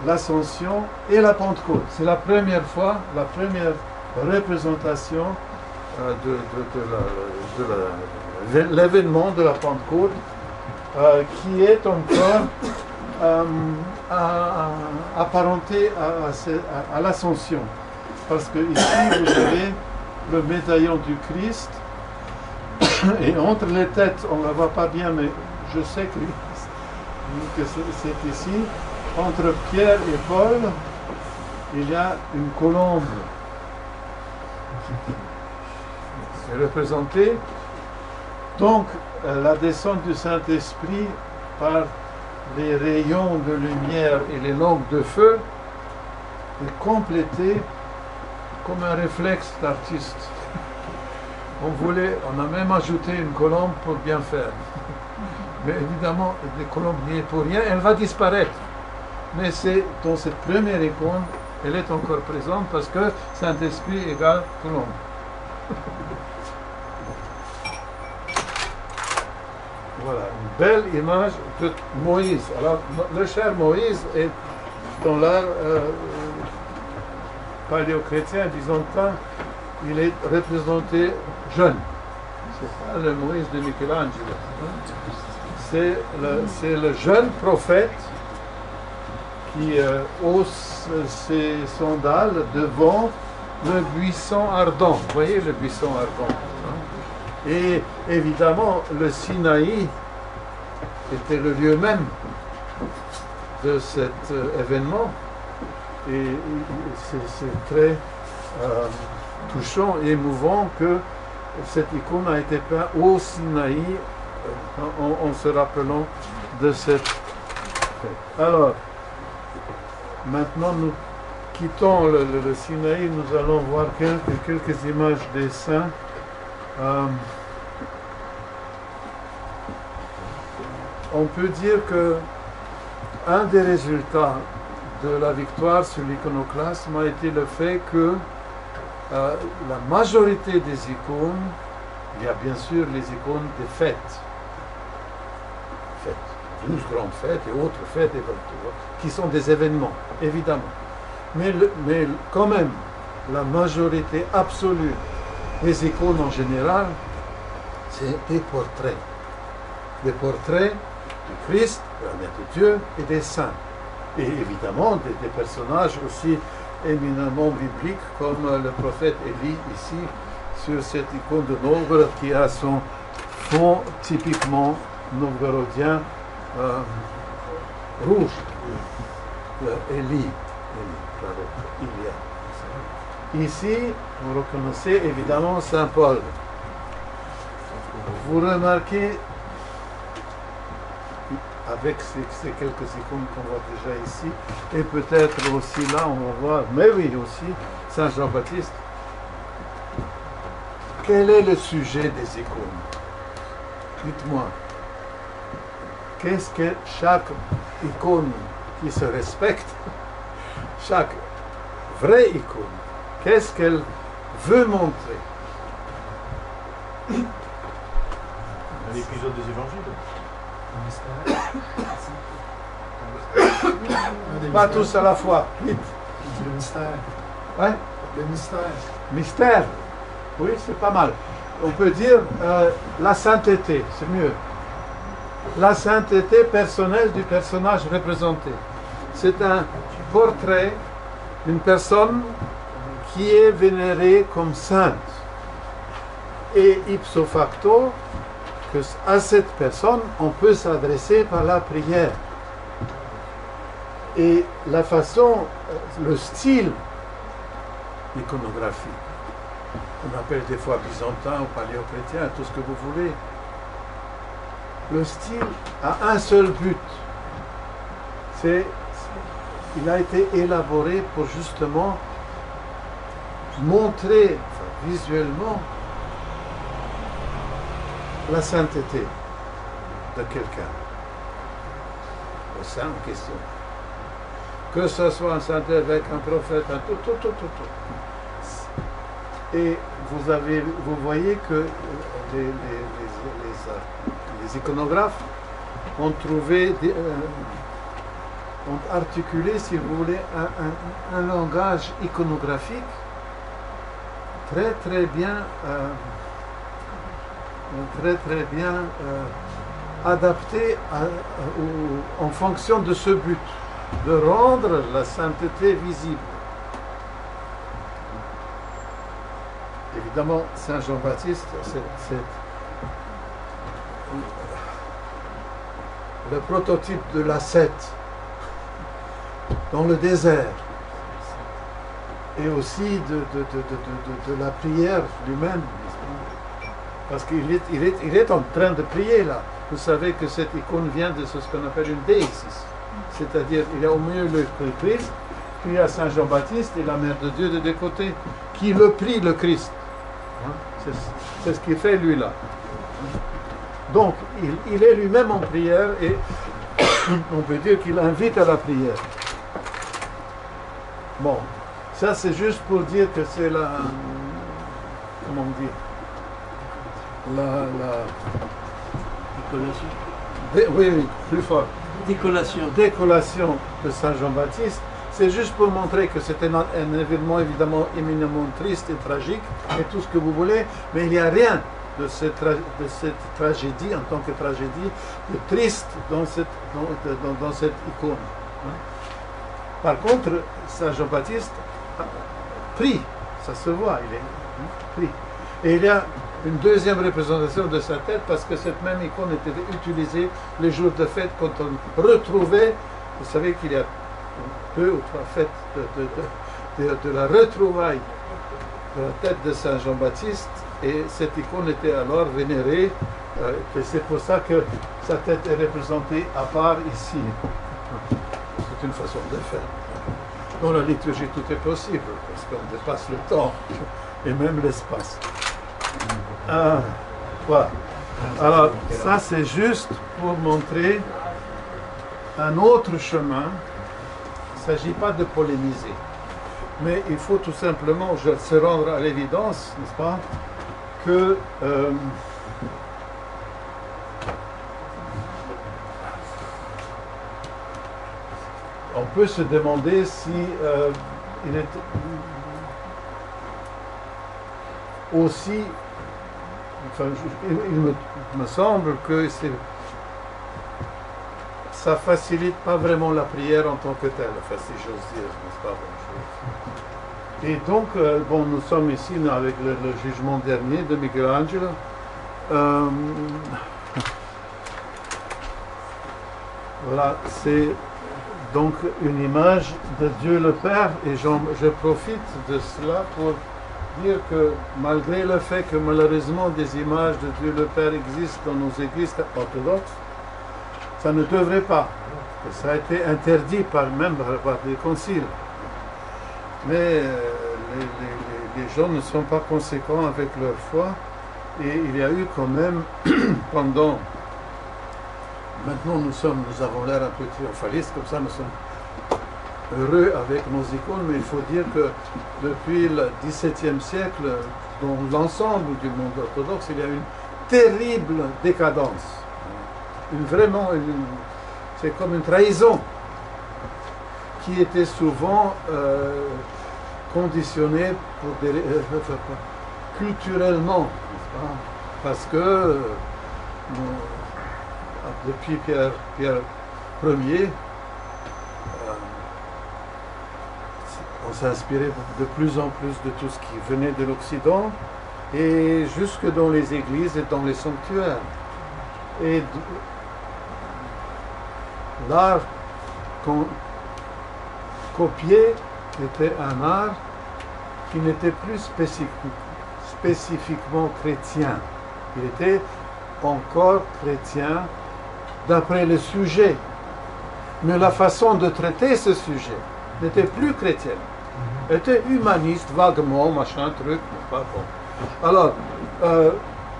[SPEAKER 2] l'Ascension et la Pentecôte. C'est la première fois, la première représentation de l'événement de la Pentecôte qui est encore apparenté à l'Ascension. Parce que ici, vous avez le médaillon du Christ, et entre les têtes, on ne la voit pas bien, mais je sais que c'est ici, entre Pierre et Paul, il y a une colombe. C'est représenté. Donc, la descente du Saint-Esprit par les rayons de lumière et les langues de feu est complétée comme un réflexe d'artiste. On a même ajouté une colombe pour bien faire. Mais évidemment, la colombe n'y est pour rien, elle va disparaître. Mais c'est dans cette première icône, elle est encore présente parce que Saint-Esprit égale colombe. Voilà, une belle image de Moïse. Alors, le cher Moïse est dans l'art paléochrétien byzantin, il est représenté jeune. C'est pas le Moïse de Michel-Ange. C'est le jeune prophète qui hausse ses sandales devant le buisson ardent. Vous voyez le buisson ardent, hein? Et évidemment, le Sinaï était le lieu même de cet événement. Et c'est très touchant et émouvant que cette icône a été peinte au Sinaï, en se rappelant de cette fête. Alors, maintenant nous quittons le Sinaï, nous allons voir quelques images des saints. On peut dire que un des résultats de la victoire sur l'iconoclasme a été le fait que la majorité des icônes, il y a bien sûr les icônes des fêtes, 12 grandes fêtes et autres fêtes qui sont des événements, évidemment. Mais quand même, la majorité absolue des icônes en général, c'est des portraits. Des portraits du Christ, de la Mère de Dieu et des saints. Et évidemment, des personnages aussi éminemment bibliques, comme le prophète Élie ici, sur cette icône de Novgorod qui a son fond typiquement novgorodien rouge. Élie, ici, vous reconnaissez évidemment Saint Paul. Vous remarquez, avec ces quelques icônes qu'on voit déjà ici, et peut-être aussi là, on va voir, mais oui aussi, Saint Jean-Baptiste. Quel est le sujet des icônes? Dites-moi. Qu'est-ce que chaque icône qui se respecte, chaque vraie icône, qu'est-ce qu'elle veut montrer?
[SPEAKER 4] L'épisode des évangiles.
[SPEAKER 2] Pas tous à la fois. Vite.
[SPEAKER 4] Le mystère.
[SPEAKER 2] Ouais?
[SPEAKER 4] Le mystère.
[SPEAKER 2] Mystère. Oui, c'est pas mal. On peut dire la sainteté, c'est mieux. La sainteté personnelle du personnage représenté. C'est un portrait d'une personne qui est vénérée comme sainte. Et ipso facto, à cette personne, on peut s'adresser par la prière. Et la façon, le style iconographique, on appelle des fois byzantin ou paléochrétien, tout ce que vous voulez, le style a un seul but. Il a été élaboré pour justement montrer visuellement la sainteté de quelqu'un, le saint en question. Que ce soit un saint évêque, un prophète, un tout. Et vous voyez que les iconographes ont trouvé, ont articulé, si vous voulez, un langage iconographique très bien adapté en fonction de ce but, de rendre la sainteté visible. Évidemment, Saint Jean-Baptiste, c'est le prototype de l'ascète dans le désert, et aussi de la prière lui-même. Parce qu'il est en train de prier là. Vous savez que cette icône vient de ce qu'on appelle une déisis. C'est-à-dire, il y a au milieu le Christ, puis il y a Saint Jean-Baptiste et la Mère de Dieu de deux côtés, qui le prie le Christ. C'est ce qu'il fait lui là. Donc, il est lui-même en prière et on peut dire qu'il invite à la prière. Bon, ça c'est juste pour dire que c'est la... Comment on dit?
[SPEAKER 3] Décollation.
[SPEAKER 2] Oui, plus fort.
[SPEAKER 3] Décollation
[SPEAKER 2] De Saint Jean-Baptiste. C'est juste pour montrer que c'était un événement évidemment éminemment triste et tragique, et tout ce que vous voulez, mais il n'y a rien de cette tragédie, en tant que tragédie, de triste dans cette icône. Par contre, Saint Jean-Baptiste prie, ça se voit, il est prie. Et il y a une deuxième représentation de sa tête, parce que cette même icône était utilisée les jours de fête quand on retrouvait, vous savez qu'il y a 2 ou 3 fêtes de la retrouvaille de la tête de Saint Jean-Baptiste et cette icône était alors vénérée, et c'est pour ça que sa tête est représentée à part ici. C'est une façon de faire. Dans la liturgie, tout est possible, parce qu'on dépasse le temps et même l'espace. Voilà. Alors, ça c'est juste pour montrer un autre chemin. Il ne s'agit pas de polémiser, mais il faut tout simplement se rendre à l'évidence, n'est-ce pas, que on peut se demander si il est aussi, enfin, il me semble que ça facilite pas vraiment la prière en tant que telle, enfin, si j'ose dire, n'est-ce pas? Et donc, bon, nous sommes ici avec le jugement dernier de Michelangelo. Voilà, c'est donc une image de Dieu le Père, et je profite de cela pour dire que malgré le fait que malheureusement des images de Dieu le Père existent dans nos églises orthodoxes, ça ne devrait pas. Ça a été interdit même par des conciles. Mais les gens ne sont pas conséquents avec leur foi, et il y a eu quand même pendant... Maintenant nous avons l'air un peu triomphalistes, comme ça nous sommes heureux avec nos icônes, mais il faut dire que depuis le XVIIe siècle, dans l'ensemble du monde orthodoxe, il y a une terrible décadence. C'est comme une trahison qui était souvent conditionnée culturellement, parce que depuis Pierre Ier, on s'est inspiré de plus en plus de tout ce qui venait de l'Occident, et jusque dans les églises et dans les sanctuaires. Et l'art copié était un art qui n'était plus spécifiquement chrétien. Il était encore chrétien d'après le sujet. Mais la façon de traiter ce sujet n'était plus chrétienne. Elle était humaniste, vaguement, machin, truc, pas bon. Alors,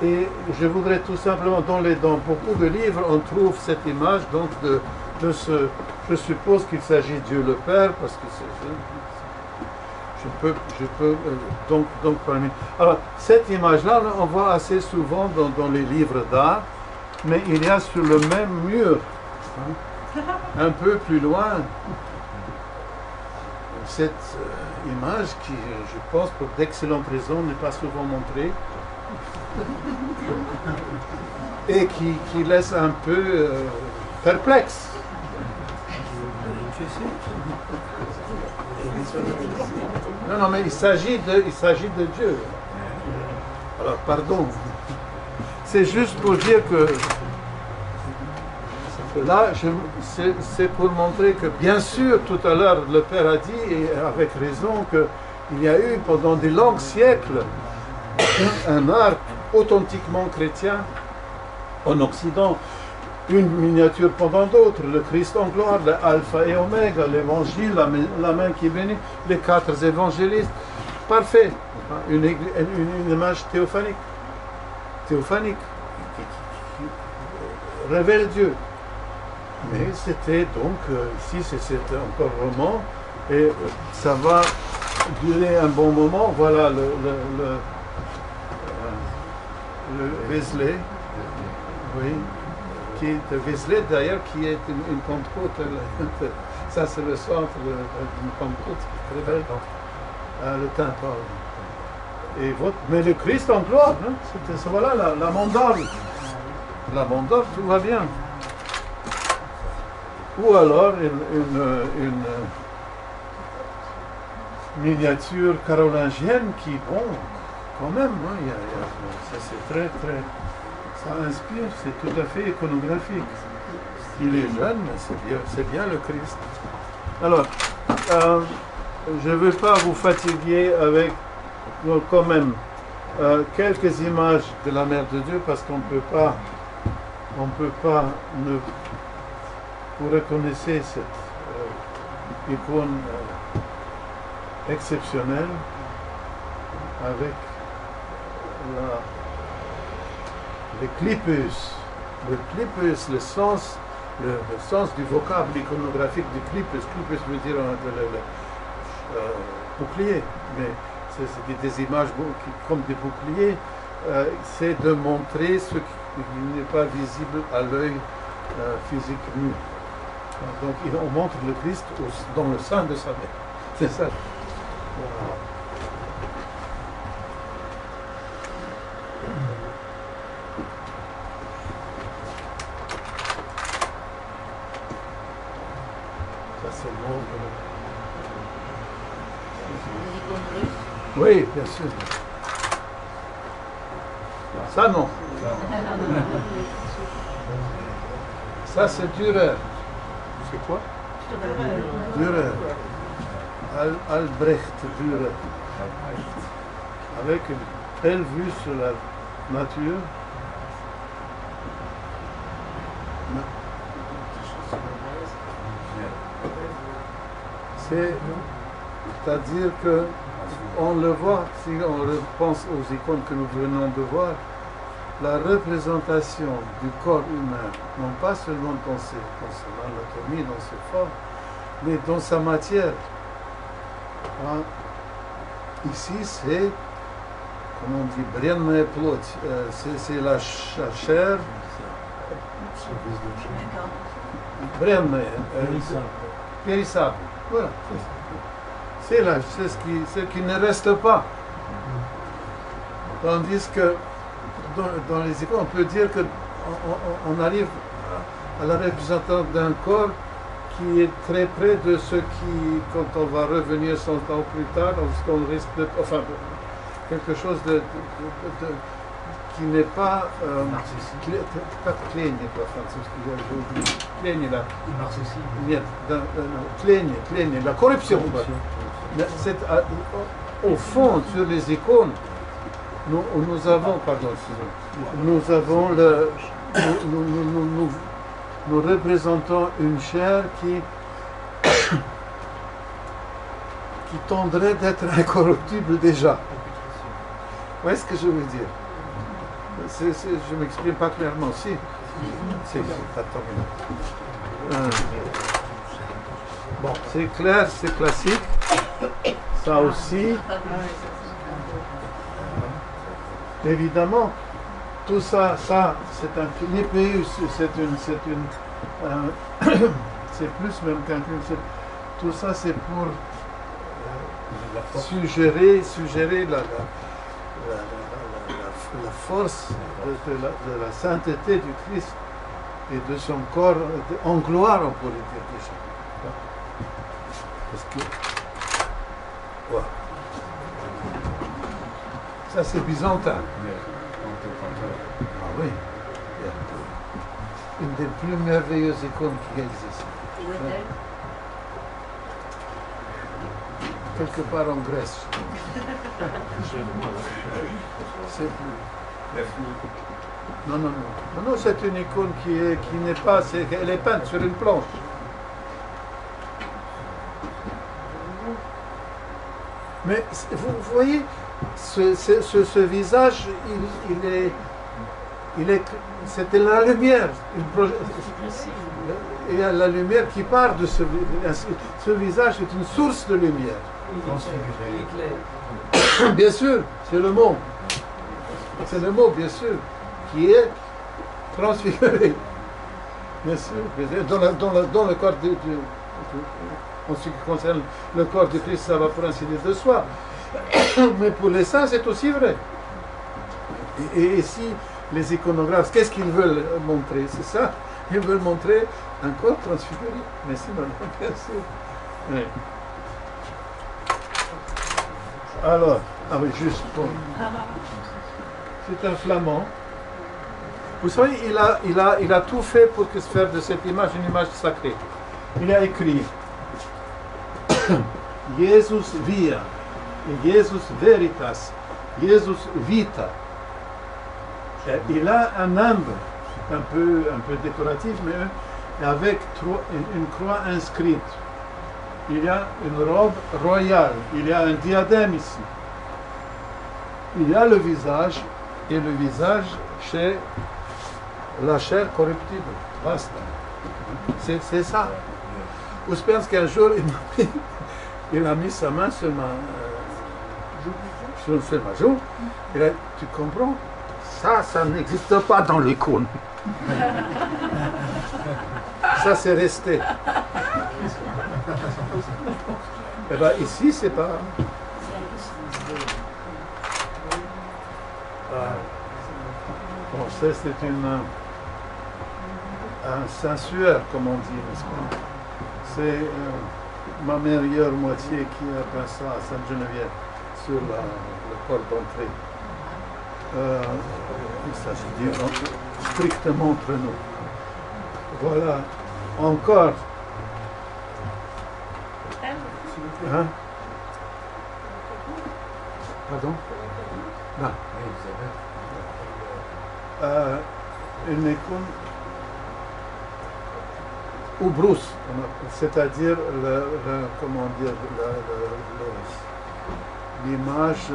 [SPEAKER 2] et je voudrais tout simplement, dans beaucoup de livres, on trouve cette image donc je suppose qu'il s'agit de Dieu le Père, parce que je peux donc parmi. Alors, cette image-là, on voit assez souvent dans les livres d'art, mais il y a sur le même mur, un peu plus loin, cette image qui, je pense, pour d'excellentes raisons, n'est pas souvent montrée, et qui laisse un peu perplexe. Non, mais il s'agit de Dieu. Alors, pardon. C'est juste pour dire que là, c'est pour montrer que, bien sûr, tout à l'heure, le Père a dit, et avec raison, qu'il y a eu pendant des longs siècles un art authentiquement chrétien en Occident, une miniature pendant d'autres, le Christ en gloire, l'alpha et oméga, l'évangile, la main qui bénit, les 4 évangélistes, parfait, une image théophanique, qui révèle Dieu. Mais c'était donc, ici c'est encore roman, et ça va durer un bon moment. Voilà le Vézelay, oui, qui est Vézelay d'ailleurs, qui est une pentecôte. Ça c'est le centre d'une pentecôte qui révèle le tympan. Mais le Christ en gloire, hein, voilà la mandale. La mandale, tout va bien. Ou alors une miniature carolingienne qui, bon, quand même, hein, ça c'est très, ça inspire, c'est tout à fait iconographique. Il est jeune, mais c'est bien le Christ. Alors, je ne veux pas vous fatiguer avec, quand même, quelques images de la Mère de Dieu parce qu'on ne peut pas ne, vous reconnaissez cette icône exceptionnelle avec le clipus. Le clipus, le sens du vocable iconographique du clipus. Clipus veut dire bouclier, mais c'est des images comme des boucliers. C'est de montrer ce qui n'est pas visible à l'œil physique nu. Donc on montre le Christ dans le sein de sa mère. C'est ça. Voilà. Ça c'est le mot de... Oui, bien sûr. Ça non. Ça c'est Dürer. C'est quoi? Dürer. Albrecht Dürer. Avec une belle vue sur la nature. C'est-à-dire que on le voit, si on pense aux icônes que nous venons de voir, la représentation du corps humain, non pas seulement dans son anatomie, dans ses formes, mais dans sa matière. Hein? Ici, c'est, comme on dit, бренная плоть, c'est la chair, бренная, périssable. Voilà. C'est ce qui ne reste pas. Tandis que dans les icônes, on peut dire qu'on arrive à la représentation d'un corps qui est très près de ce qui, quand on va revenir 100 ans plus tard, on risque de... Enfin, quelque chose qui n'est pas... pas tlение, по-французски, tlение, là. Нет, tlение, la corruption. Au fond, sur les icônes, nous avons, pardon, nous avons nous représentons une chair qui tendrait d'être incorruptible déjà. Vous voyez ce que je veux dire? Je ne m'exprime pas clairement. Si. Bon, c'est clair, c'est classique. Ça aussi. Évidemment, tout ça, c'est un clipéus, c'est plus même qu'un clipéus. Tout ça, c'est pour suggérer la force de la sainteté du Christ et de son corps en gloire, on pourrait dire déjà. Parce que, voilà. Ça, c'est byzantin. Ah oui. Une des plus merveilleuses icônes qui existent.
[SPEAKER 5] Où est-elle?
[SPEAKER 2] Quelque part en Grèce. C'est plus. Non, c'est une icône qui n'est pas. Elle est peinte sur une planche. Mais vous voyez, ce visage, c'était la lumière. Il y a la lumière qui part de ce visage est une source de lumière. Bien sûr, c'est le mot. C'est le mot, bien sûr, qui est transfiguré. Bien sûr, dans le corps en ce qui concerne le corps de Christ, ça va pour ainsi dire de soi. Mais pour les saints, c'est aussi vrai. Et ici, les iconographes, qu'est-ce qu'ils veulent montrer? C'est ça. Ils veulent montrer un corps transfiguré. Mais sinon, bien sûr. Oui. Alors, oui, juste pour... C'est un flamand. Vous savez, il a tout fait pour que se faire de cette image une image sacrée. Il a écrit Jesus via, Jesus veritas, Jesus vita. Et il a un humble, un peu décoratif, mais avec une croix inscrite. Il y a une robe royale, il y a un diadème ici. Il y a le visage, et le visage chez la chair corruptible. Basta. C'est ça. Ou je pense qu'un jour, il a mis sa main sur ma joue. Il a dit, tu comprends? Ça n'existe pas dans l'icône. Ça, c'est resté. Et bien ici, c'est pas... Bon, ça, c'est un sensuaire, comme on dit, n'est-ce pas? C'est ma meilleure moitié qui a peint ça à Sainte-Geneviève, sur le port d'entrée. Il s'agit de dire strictement entre nous. Voilà. Encore. Hein? Pardon? Là. Une icône ou brousse, c'est-à-dire comment dire, l'image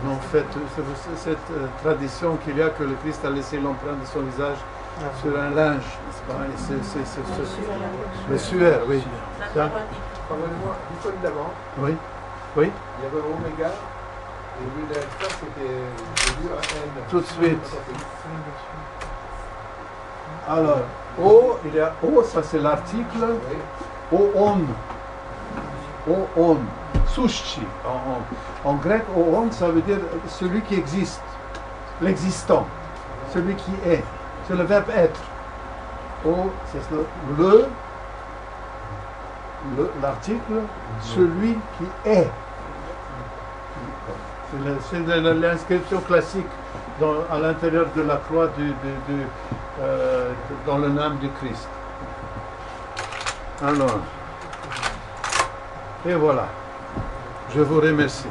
[SPEAKER 2] non faite, cette tradition qu'il y a que le Christ a laissé l'empreinte de son visage sur un linge, n'est-ce pas? Et le suaire, oui.
[SPEAKER 3] Pardonnez-moi, l'icône d'avant,
[SPEAKER 2] Oui, oui.
[SPEAKER 3] il y avait Oméga, et le lieu d'Alpha, c'était le lieu à N.
[SPEAKER 2] Tout de suite. Alors, O, il y a O, ça c'est l'article. Oon. Oon. Sushi. En grec, Oon, ça veut dire celui qui existe. L'existant. Celui qui est. C'est le verbe être. O, c'est l'article, celui qui est. C'est l'inscription classique à l'intérieur de la croix dans le nom du Christ. Alors, et voilà. Je vous remercie.